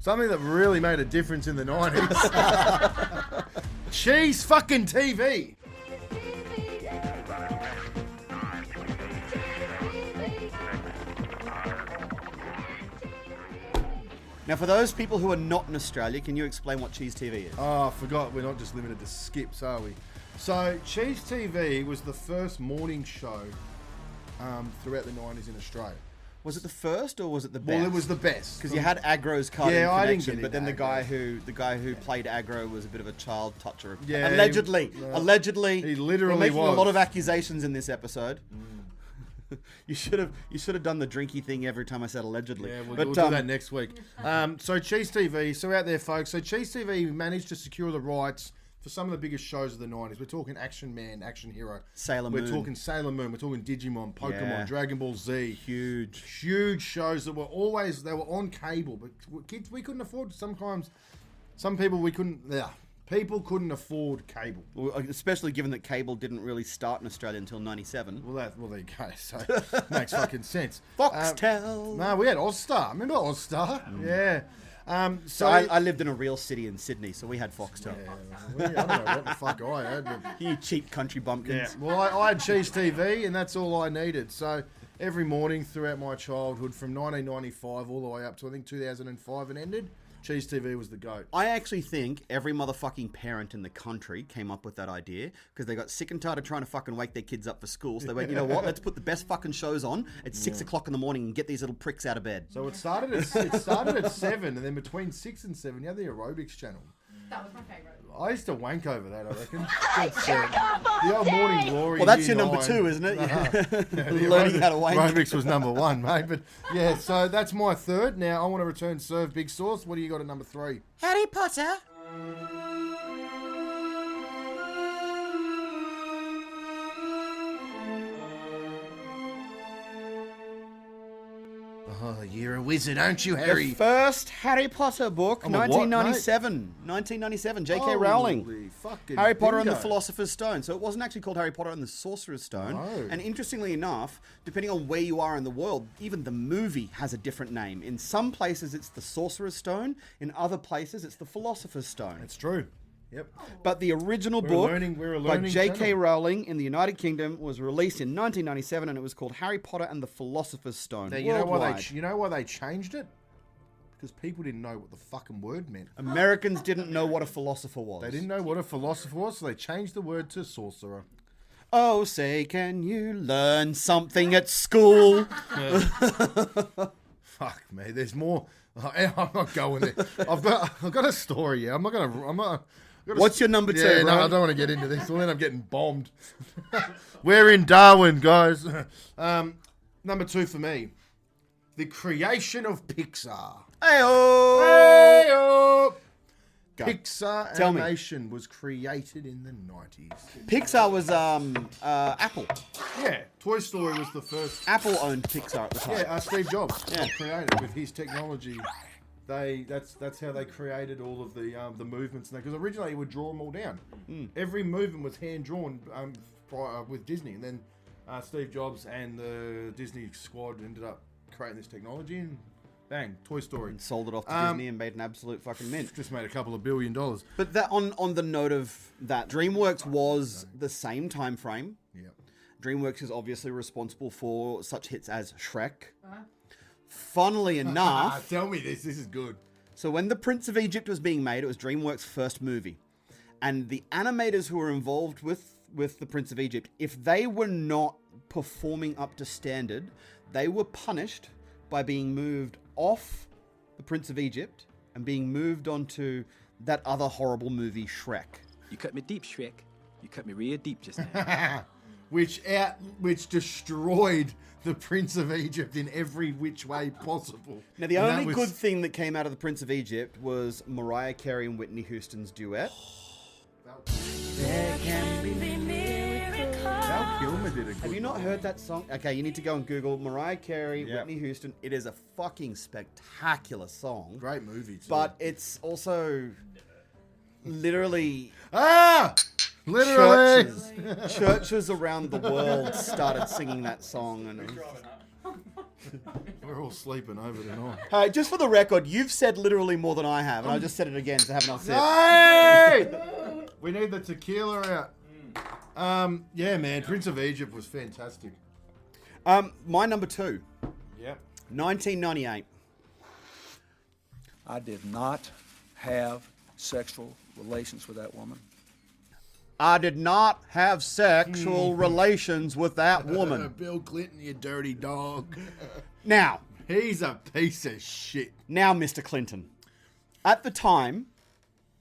Something that really made a difference in the 90s. Cheese fucking TV. Now, for those people who are not in Australia, can you explain what Cheese TV is? Oh, I forgot. We're not just limited to skips, are we? So, Cheese TV was the first morning show throughout the 90s in Australia. Was it the first or was it the best? Well, it was the best. Because you had Agro's card in I connection, didn't get but then the Aggro. guy who played Agro was a bit of a child toucher. Yeah, allegedly. He literally We're making was. a lot of accusations in this episode. You should have done the drinky thing every time I said allegedly. Yeah, we'll do that next week. So Cheese TV, so out there, folks. So Cheese TV managed to secure the rights for some of the biggest shows of the 90s. We're talking Action Man, Action Hero. Sailor Moon. We're talking Sailor Moon. We're talking Digimon, Pokemon, Yeah. Dragon Ball Z. Huge shows that were always, they were on cable. But kids, we couldn't afford, sometimes, some people we couldn't, people couldn't afford cable. Well, especially given that cable didn't really start in Australia until 97. Well, there you go. So, makes fucking sense. Foxtel. No, we had Ozstar. Remember Ozstar? Yeah. So I lived in a real city in Sydney, so we had Foxtel. Yeah, I don't know what the fuck I had. But You cheap country bumpkins. well, I had Cheese TV, and that's all I needed. So every morning throughout my childhood, from 1995 all the way up to I think 2005 and ended, Cheese TV was the GOAT. I actually think every motherfucking parent in the country came up with that idea because they got sick and tired of trying to fucking wake their kids up for school. So they went, you know what? Let's put the best fucking shows on at 6 o'clock in the morning and get these little pricks out of bed. So it started at 7, and then between 6 and 7, you had the aerobics channel. That was my favourite. I used to wank over that, I reckon. The old Morning Glory. Well, that's Year your number 9. 2, isn't it? The Learning how to wank. Aerobics was number 1, mate. But yeah, so that's my third. Now I want to return serve Big Sauce. What do you got at number 3? Harry Potter. Oh, you're a wizard, aren't you, The Harry? first Harry Potter book, I'm a what, 1997. 1997, J.K. Holy Rowling. fucking Harry Potter and the bingo. Philosopher's Stone. So it wasn't actually called Harry Potter and the Sorcerer's Stone. No. And interestingly enough, depending on where you are in the world, even the movie has a different name. In some places, it's the Sorcerer's Stone. In other places, it's the Philosopher's Stone. It's true. Yep. But the original We're book a by learning J.K. channel. Rowling in the United Kingdom was released in 1997, and it was called Harry Potter and the Philosopher's Stone. Now, you know worldwide. why they changed it? Because people didn't know what the fucking word meant. Americans didn't know what a philosopher was. They didn't know what a philosopher was, so they changed the word to sorcerer. Oh, say, can you learn something at school? Fuck me, there's more. I'm not going there. I've got a story. Yeah, I'm not. What's your number 2? Yeah, no, right? I don't want to get into this. Well, then I'm getting bombed. We're in Darwin, guys. Number 2 for me, the creation of Pixar. Hey-oh! Hey-oh! Go. Pixar Tell me. animation was created in the 90s. Pixar was Apple. Yeah, Toy Story was the first. Apple owned Pixar at the time. Yeah, Steve Jobs Yeah. created with his technology. That's how they created all of the movements and that. Because originally he would draw them all down. Every movement was hand drawn with Disney, and then Steve Jobs and the Disney squad ended up creating this technology, and bang, Toy Story. And sold it off to Disney and made an absolute fucking mint. Just made a couple of $1 billion. But that on the note of that, DreamWorks was the same time frame. Yep. DreamWorks is obviously responsible for such hits as Shrek. Funnily enough, Tell me this is good. so when The Prince of Egypt was being made, it was DreamWorks' first movie. And the animators who were involved with The Prince of Egypt, if they were not performing up to standard, they were punished by being moved off The Prince of Egypt and being moved onto that other horrible movie, Shrek. You cut me deep, Shrek. You cut me real deep just now. which destroyed the Prince of Egypt in every which way possible. Now, the And that only was- good thing that came out of The Prince of Egypt was Mariah Carey and Whitney Houston's duet. Val Kilmer did a good Have you not one. heard that song? Okay, you need to go and Google Mariah Carey, Whitney Houston. It is a fucking spectacular song. Great movie, too. But it's also literally literally churches around the world started singing that song. And we're all sleeping over tonight. hey, just for the record, you've said literally more than I have, and I just said it again, so have another sip. Hey! We need the tequila out. Yeah, man, Prince of Egypt was fantastic. My number 2, Yep. 1998. I did not have sexual relations with that woman. I did not have sexual relations with that woman. Bill Clinton, you dirty dog. Now, He's a piece of shit. Now, Mr. Clinton, at the time,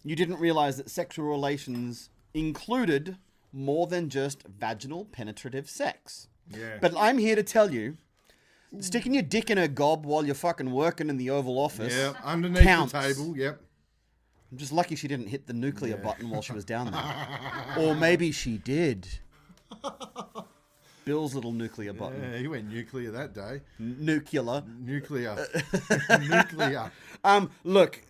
you didn't realize that sexual relations included more than just vaginal penetrative sex. Yeah. But I'm here to tell you, sticking your dick in a gob while you're fucking working in the Oval Office Yeah, underneath counts. the table, yep. I'm just lucky she didn't hit the nuclear button while she was down there. Or maybe she did. Bill's little nuclear button. Yeah, he went nuclear that day. Nuclear. Nuclear. Look,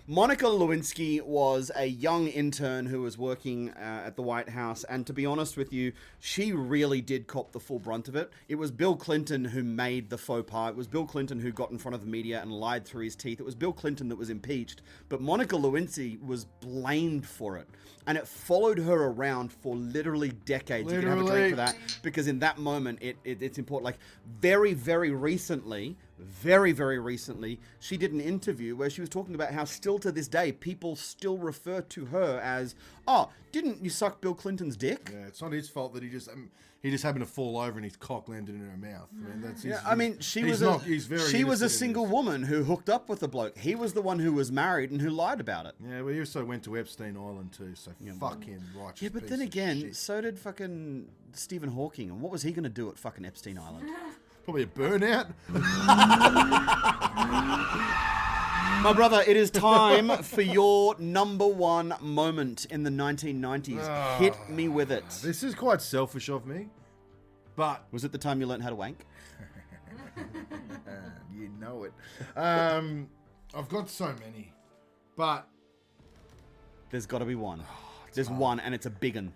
Monica Lewinsky was a young intern who was working at the White House, and to be honest with you, she really did cop the full brunt of it. It was Bill Clinton who made the faux pas. It was Bill Clinton who got in front of the media and lied through his teeth. It was Bill Clinton that was impeached, but Monica Lewinsky was blamed for it. And it followed her around for literally decades. You can have a drink for that, because in that moment, it's important. Like, very, very recently, she did an interview where she was talking about how still to this day, people still refer to her as, oh, didn't you suck Bill Clinton's dick? Yeah, it's not his fault that he just happened to fall over and his cock landed in her mouth. I mean, that's she was a single woman who hooked up with the bloke. He was the one who was married and who lied about it. Yeah, well, he also went to Epstein Island too, so fuck him, righteous. Yeah, but then again, so did fucking Stephen Hawking, and what was he going to do at fucking Epstein Island? Probably a burnout. My brother, it is time for your number one moment in the 1990s. Hit me with it. This is quite selfish of me, but... Was it the time you learned how to wank? You know it. I've got so many, but... There's got to be one. There's one, and it's a big one.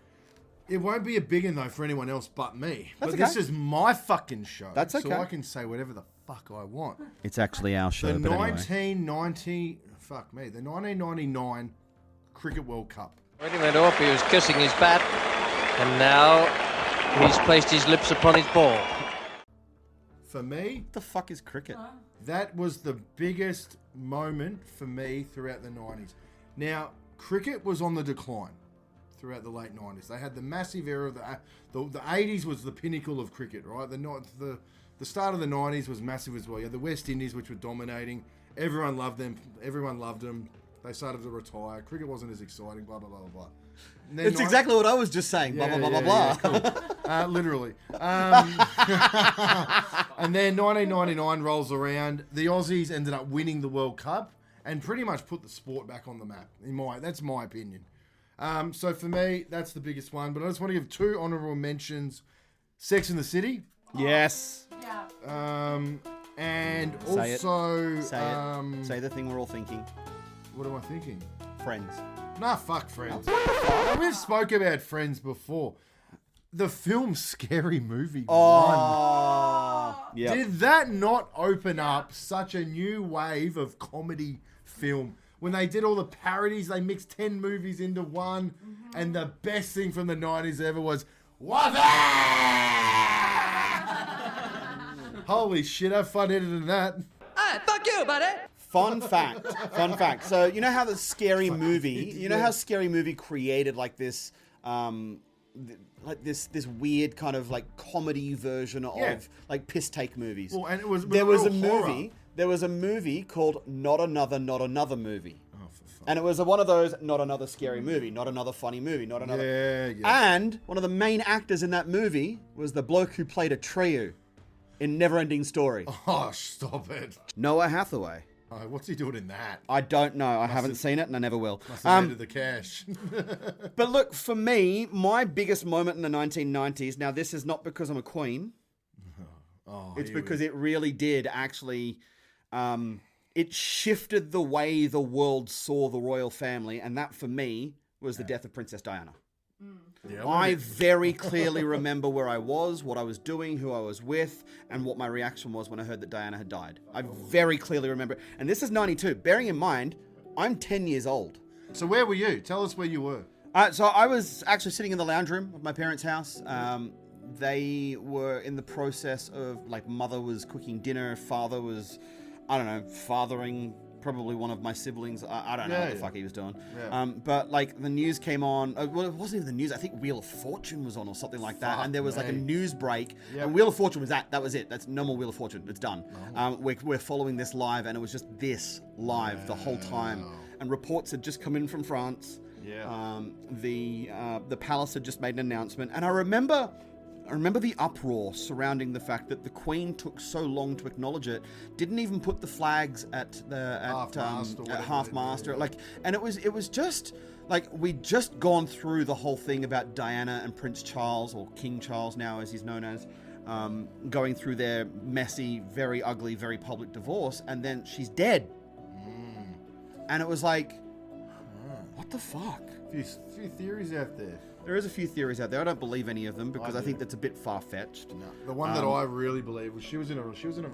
It won't be a big one, though, for anyone else but me. That's but okay. this is my fucking show. That's okay. So I can say whatever the fuck I want. It's actually our show, The but anyway. 1999 Cricket World Cup. When he went off, he was kissing his bat, and now he's placed his lips upon his ball. For me... What the fuck is cricket? That was the biggest moment for me throughout the 90s. Now, cricket was on the decline throughout the late 90s. They had the massive era of the 80s was the pinnacle of cricket, right? The start of the 90s was massive as well. You had the West Indies, which were dominating. Everyone loved them. Everyone loved them. They started to retire. Cricket wasn't as exciting, blah, blah, blah, blah. It's exactly what I was just saying. Blah, blah, blah, blah, blah. Cool. Literally. And then 1999 rolls around. The Aussies ended up winning the World Cup and pretty much put the sport back on the map. That's my opinion. So for me, that's the biggest one. But I just want to give two honourable mentions. Sex and the City. Yes. Yeah. And Say also... Say it. Say the thing we're all thinking. What am I thinking? Friends. Nah, fuck Friends. Oh. We've spoke about Friends before. The film Scary Movie 1. Yep. Did that not open up such a new wave of comedy film? When they did all the parodies, they mixed 10 movies into one. Mm-hmm. And the best thing from the 90s ever was, what's that? Holy shit, have fun editing that. Hey, fuck you, buddy. Fun fact. So you know how the Scary Movie, Scary Movie created like this, this weird kind of like comedy version of like piss take movies. Well, and it was there was a movie called Not Another Movie. Oh, for fuck. And it was one of those, not another scary movie, not another funny movie, not another. Yeah. And one of the main actors in that movie was the bloke who played Atreyu in Neverending Story. Oh, stop it. Noah Hathaway. Oh, what's he doing in that? I don't know. I haven't seen it and I never will. Must have ended the cash. But look, for me, my biggest moment in the 1990s, now this is not because I'm a queen. It's because it really did actually, it shifted the way the world saw the royal family. And that for me was the death of Princess Diana. Yeah, I very clearly remember where I was, what I was doing, who I was with, and what my reaction was when I heard that Diana had died. I very clearly remember. And this is 92. Bearing in mind, I'm 10 years old. So where were you? Tell us where you were. So I was actually sitting in the lounge room of my parents' house. They were in the process of, like, mother was cooking dinner, father was, I don't know, fathering probably one of my siblings. I don't know what the fuck he was doing. Yeah. But like the news came on. Well, it wasn't even the news. I think Wheel of Fortune was on or something like that. And there was like a news break. Yep. And Wheel of Fortune was that. That was it. That's no more Wheel of Fortune. It's done. Oh. We're following this live, and it was just this live the whole time. And reports had just come in from France. Yeah. The palace had just made an announcement, and I remember I remember the uproar surrounding the fact that the Queen took so long to acknowledge it, didn't even put the flags at half-mast, and it was just like we'd just gone through the whole thing about Diana and Prince Charles, or King Charles now as he's known as, going through their messy, very ugly, very public divorce, and then she's dead. And it was like, what the fuck? Few theories out there. There is a few theories out there. I don't believe any of them because I think that's a bit far-fetched. No. The one that I really believe was she was in a relation.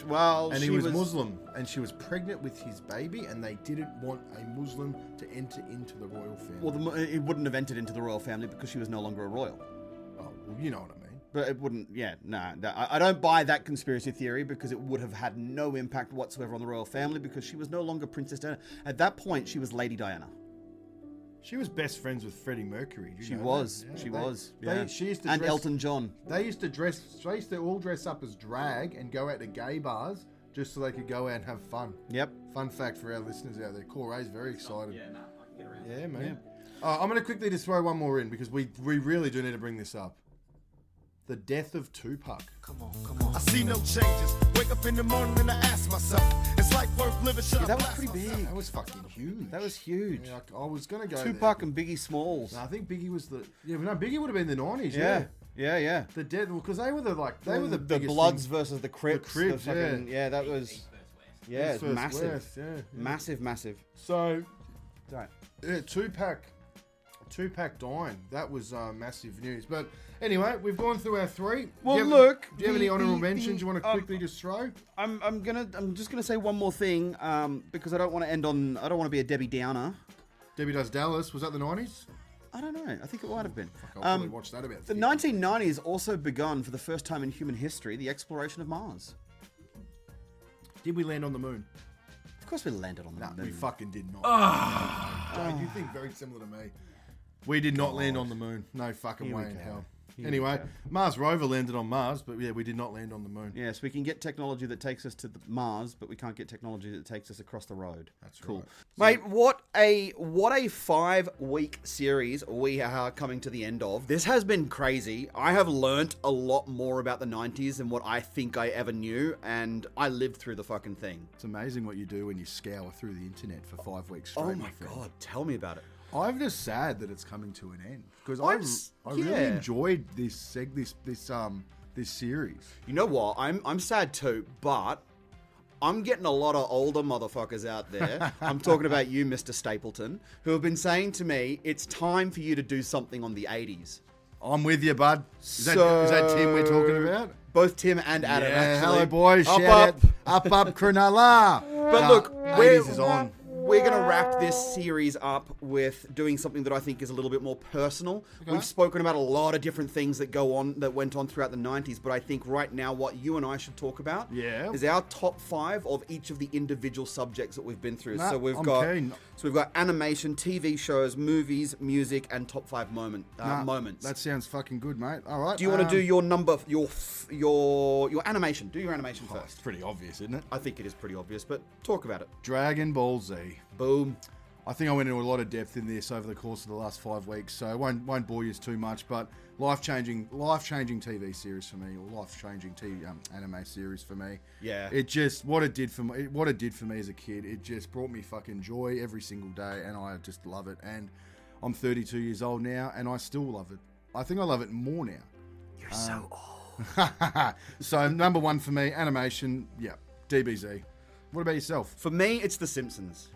Well, and he was Muslim, and she was pregnant with his baby, and they didn't want a Muslim to enter into the royal family. Well, it wouldn't have entered into the royal family because she was no longer a royal. Oh, well, you know what I mean. But it wouldn't, I don't buy that conspiracy theory because it would have had no impact whatsoever on the royal family because she was no longer Princess Diana. At that point, she was Lady Diana. She was best friends with Freddie Mercury. She was. She used to and dress, Elton John. They used to all dress up as drag and go out to gay bars just so they could go out and have fun. Yep. Fun fact for our listeners out there. Corey's very excited. Yeah, no, I can get around. Yeah, man. Yeah. I'm going to quickly just throw one more in because we really do need to bring this up. The death of Tupac. Come on. I see no changes. Wake up in the morning and I ask myself, is life worth living? That was pretty big. That was fucking huge. That was huge. Yeah, I was going to go Tupac there. and Biggie Smalls. No, I think Biggie was Biggie would have been the 90s, Yeah. The death, because they were the Bloods versus the Crips. That was... Yeah, it's massive. Massive. So, Tupac dying. That was massive news. But anyway, we've gone through our three. Well, do you have any honourable mentions you want to quickly just throw? I'm just gonna say one more thing because I don't want to be a Debbie Downer. Debbie Does Dallas. Was that the 90s? I don't know. I think it might have been. I'll probably watch that about. The 1990s also begun for the first time in human history the exploration of Mars. Did we land on the moon? Of course we landed on the moon. We fucking did not. You think very similar to me. We did not land on the moon. No fucking way in hell. Anyway, Mars rover landed on Mars, but yeah, we did not land on the moon. Yes, we can get technology that takes us to Mars, but we can't get technology that takes us across the road. That's cool. Right. Mate, what a 5-week series we are coming to the end of. This has been crazy. I have learnt a lot more about the 90s than what I think I ever knew, and I lived through the fucking thing. It's amazing what you do when you scour through the internet for 5 weeks straight. Oh my God, tell me about it. I'm just sad that it's coming to an end because I really enjoyed this series. You know what? I'm sad too, but I'm getting a lot of older motherfuckers out there. I'm talking about you, Mr. Stapleton, who have been saying to me, it's time for you to do something on the 80s. I'm with you, bud. Is that Tim we're talking about? Both Tim and Adam, actually. Hello, boys. Shout out. Up, Cronulla. But look, 80s is on. We're going to wrap this series up with doing something that I think is a little bit more personal. Okay. We've spoken about a lot of different things that went on throughout the 90s, but I think right now what you and I should talk about is our top 5 of each of the individual subjects that we've been through. So we've got animation, TV shows, movies, music, and top 5 moments. That sounds fucking good, mate. All right. Do you want to do your animation? Do your animation first. It's pretty obvious, isn't it? I think it is pretty obvious, but talk about it. Dragon Ball Z. Boom. I think I went into a lot of depth in this over the course of the last 5 weeks, so I won't bore you too much. But life-changing TV series for me, or life-changing anime series for me. Yeah. It just what it did for me as a kid. It just brought me fucking joy every single day, and I just love it. And I'm 32 years old now, and I still love it. I think I love it more now. You're so old. So number 1 for me, animation. Yeah, DBZ. What about yourself? For me, it's The Simpsons.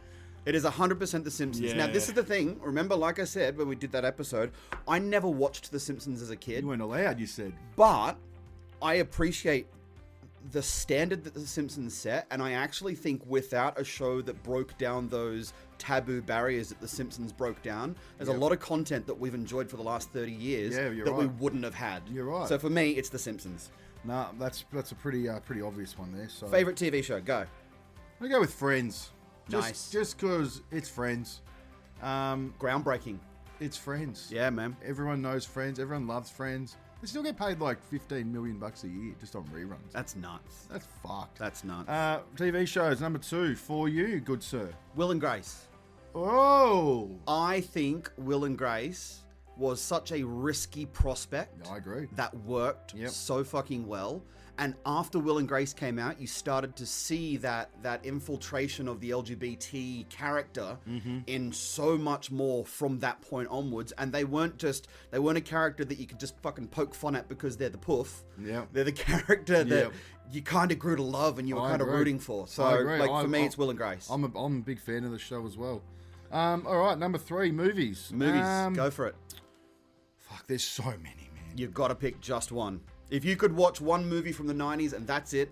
It is 100% The Simpsons. Yeah. Now, this is the thing. Remember, like I said, when we did that episode, I never watched The Simpsons as a kid. You weren't allowed, you said. But I appreciate the standard that The Simpsons set, and I actually think without a show that broke down those taboo barriers that The Simpsons broke down, there's a lot of content that we've enjoyed for the last 30 years that we wouldn't have had. You're right. So for me, it's The Simpsons. No, that's a pretty obvious one there. So. Favorite TV show? Go. I go with Friends. Nice. Just because it's Friends. Groundbreaking. It's Friends. Yeah, man. Everyone knows Friends. Everyone loves Friends. They still get paid like $15 million a year just on reruns. That's nuts. That's fucked. That's nuts. TV shows, number 2 for you, good sir. Will and Grace. Oh. I think Will and Grace was such a risky prospect. I agree. That worked so fucking well. And after Will and Grace came out, you started to see that infiltration of the LGBT character in so much more from that point onwards. And they weren't a character that you could just fucking poke fun at because they're the poof. Yeah. They're the character that you kind of grew to love and you were kind of rooting for. So, for me, it's Will and Grace. I'm a big fan of the show as well. All right, number 3, movies. Go for it. Fuck, there's so many, man. You've got to pick just one. If you could watch one movie from the 90s and that's it,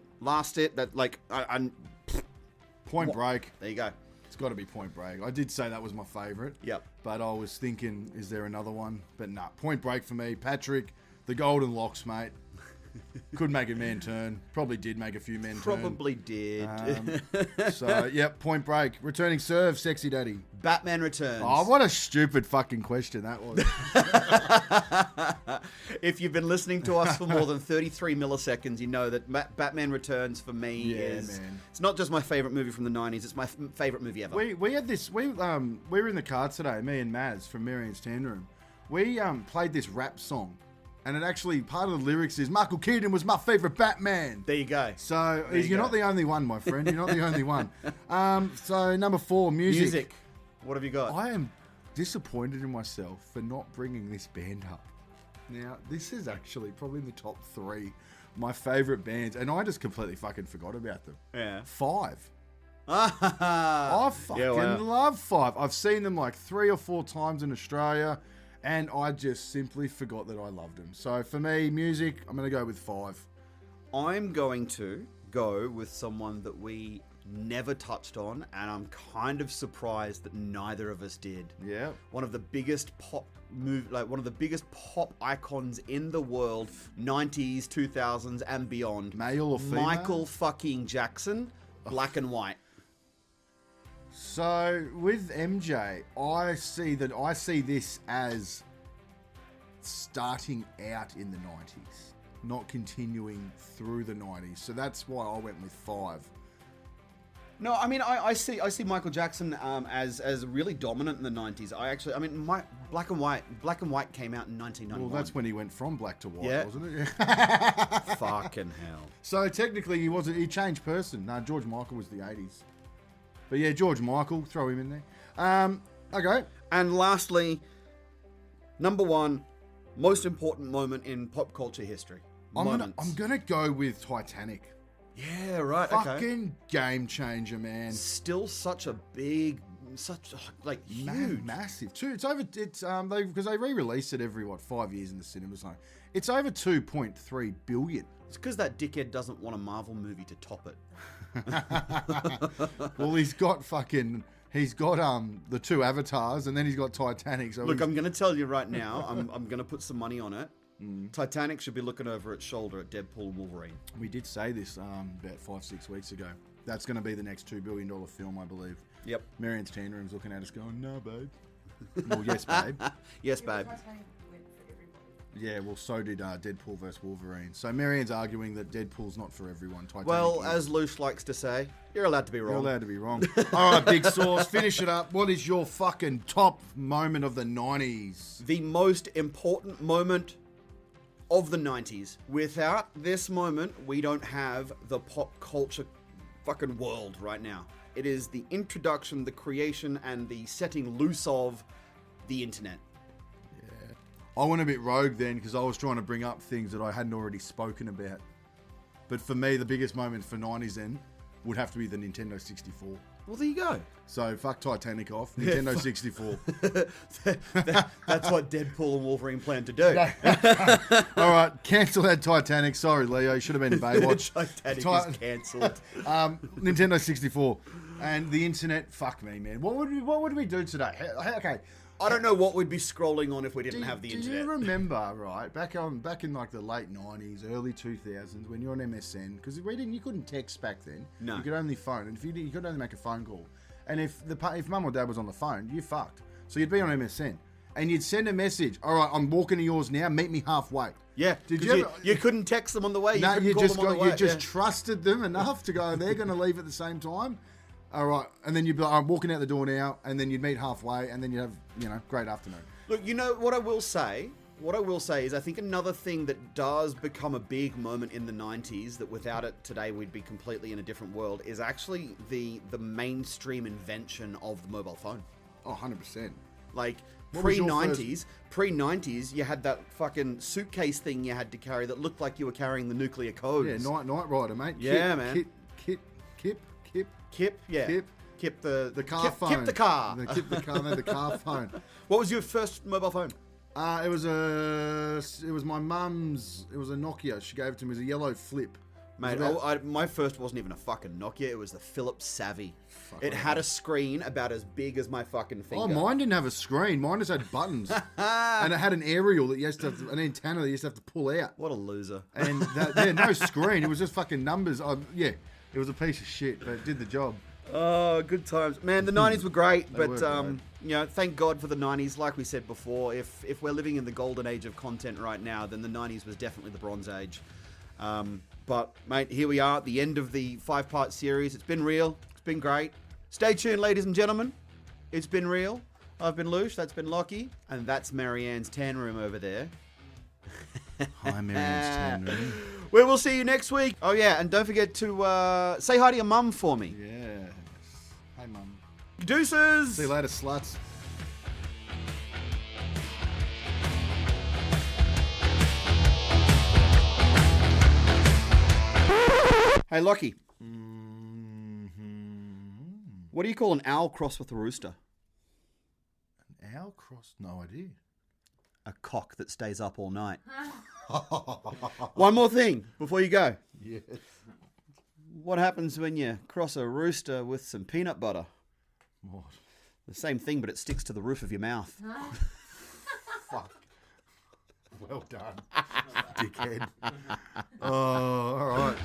Point Break. There you go. It's got to be Point Break. I did say that was my favourite. Yep. But I was thinking, is there another one? But nah, Point Break for me. Patrick, the Golden Locks, mate. Could make a man turn. Probably did make a few men turn. Probably did. So, yep, Point Break. Returning serve, Sexy Daddy. Batman Returns. Oh, what a stupid fucking question that was. If you've been listening to us for more than 33 milliseconds, you know that Batman Returns for me is... man. It's not just my favourite movie from the 90s, it's my favourite movie ever. We had this... We were in the car today, me and Maz from Marianne's Tan Room. We played this rap song. And it actually, part of the lyrics is, Michael Keaton was my favourite Batman. There you go. So, you're not the only one, my friend. You're not the only one. So, number 4, music. What have you got? I am disappointed in myself for not bringing this band up. Now, this is actually probably in the top 3 my favourite bands. And I just completely fucking forgot about them. Yeah. 5. I fucking love 5. I've seen them like 3 or 4 times in Australia. And I just simply forgot that I loved them. So for me, music, I'm going to go with 5. I'm going to go with someone that we never touched on, and I'm kind of surprised that neither of us did. Yeah. One of the biggest pop icons in the world, 90s, 2000s, and beyond. Male or female? Michael fucking Jackson, Black and White. So with MJ, I see this as starting out in the 90s, not continuing through the 90s. So that's why I went with 5. No, I mean I see Michael Jackson as really dominant in the 90s. Black and White came out in 1991. Well, that's when he went from black to white, wasn't it? Fucking hell. So technically he changed person. No, George Michael was the 80s. But yeah, George Michael, throw him in there. Okay. And lastly, number 1, most important moment in pop culture history. I'm gonna go with Titanic. Yeah, right. Fucking game changer, man. Still such a big, huge, massive. Because they re-release it every 5 years in the cinemas. So it's over 2.3 billion. It's because that dickhead doesn't want a Marvel movie to top it. Well, he's got the 2 Avatars, and then he's got Titanic. So look, I'm going to tell you right now, I'm going to put some money on it. Titanic should be looking over its shoulder at Deadpool and Wolverine. We did say this about 5-6 weeks ago. That's going to be the next $2 billion film, I believe. Yep. Marianne's Tan Room's looking at us going, no, babe. Well, yes, babe. Yes, babe. Yeah, well, so did Deadpool vs. Wolverine. So Marianne's arguing that Deadpool's not for everyone. Titanic well, as Loosh likes to say, you're allowed to be wrong. You're allowed to be wrong. All right, Big Sauce, finish it up. What is your fucking top moment of the 90s? The most important moment of the 90s. Without this moment, we don't have the pop culture fucking world right now. It is the introduction, the creation, and the setting loose of the internet. I went a bit rogue then because I was trying to bring up things that I hadn't already spoken about. But for me, the biggest moment for 90s then would have to be the Nintendo 64. Well, there you go. So fuck Titanic off. Nintendo 64. That's what Deadpool and Wolverine plan to do. All right, cancel that Titanic. Sorry, Leo. You should have been in Baywatch. Titanic is cancelled. Nintendo 64 and the internet. Fuck me, man. What would we do today? Okay. I don't know what we'd be scrolling on if we didn't have the internet. Do you remember, right, back in like the late 90s, early 2000s, when you're on MSN, because you couldn't text back then. No. You could only phone, and if you could only make a phone call. And if mum or dad was on the phone, you fucked. So you'd be on MSN, and you'd send a message. All right, I'm walking to yours now. Meet me halfway. Yeah. You couldn't text them on the way. You just trusted them enough to go. They're going to leave at the same time. all right. And then you'd be like, I'm walking out the door now, and then you'd meet halfway, and then you'd have, great afternoon. Look, you know what I will say? What I will say is I think another thing that does become a big moment in the 90s, that without it today we'd be completely in a different world, is actually the mainstream invention of the mobile phone. Oh, 100%. Like, pre-90s, you had that fucking suitcase thing you had to carry that looked like you were carrying the nuclear codes. Yeah, Night Rider, mate. Yeah, man. Kip, yeah. Kip the car phone. Kip the car. Kip the car, no, the car phone. What was your first mobile phone? It was my mum's. It was a Nokia. She gave it to me. It was a yellow flip. Mate, my first wasn't even a fucking Nokia. It was the Philips Savvy. It had a screen about as big as my fucking finger. Oh, mine didn't have a screen. Mine just had buttons. And it had an aerial that you used to have an antenna that you used to have to pull out. What a loser. And no screen. It was just fucking numbers. It was a piece of shit, but it did the job. Oh, good times. Man, the 90s were great, but great. Thank God for the 90s. Like we said before, if we're living in the golden age of content right now, then the 90s was definitely the bronze age. But, mate, here we are at the end of the 5-part series. It's been real. It's been great. Stay tuned, ladies and gentlemen. It's been real. I've been Loosh. That's been Loki. And that's Marianne's tan room over there. Hi, Marianne's tan room. We will see you next week. Oh, yeah, and don't forget to say hi to your mum for me. Yes. Hi, Mum. Deuces! See you later, sluts. Hey, Lockie. What do you call an owl crossed with a rooster? An owl crossed? No idea. A cock that stays up all night. One more thing before you go. Yes. What happens when you cross a rooster with some peanut butter? What? The same thing, but it sticks to the roof of your mouth. Fuck. Well done, dickhead. Oh, all right.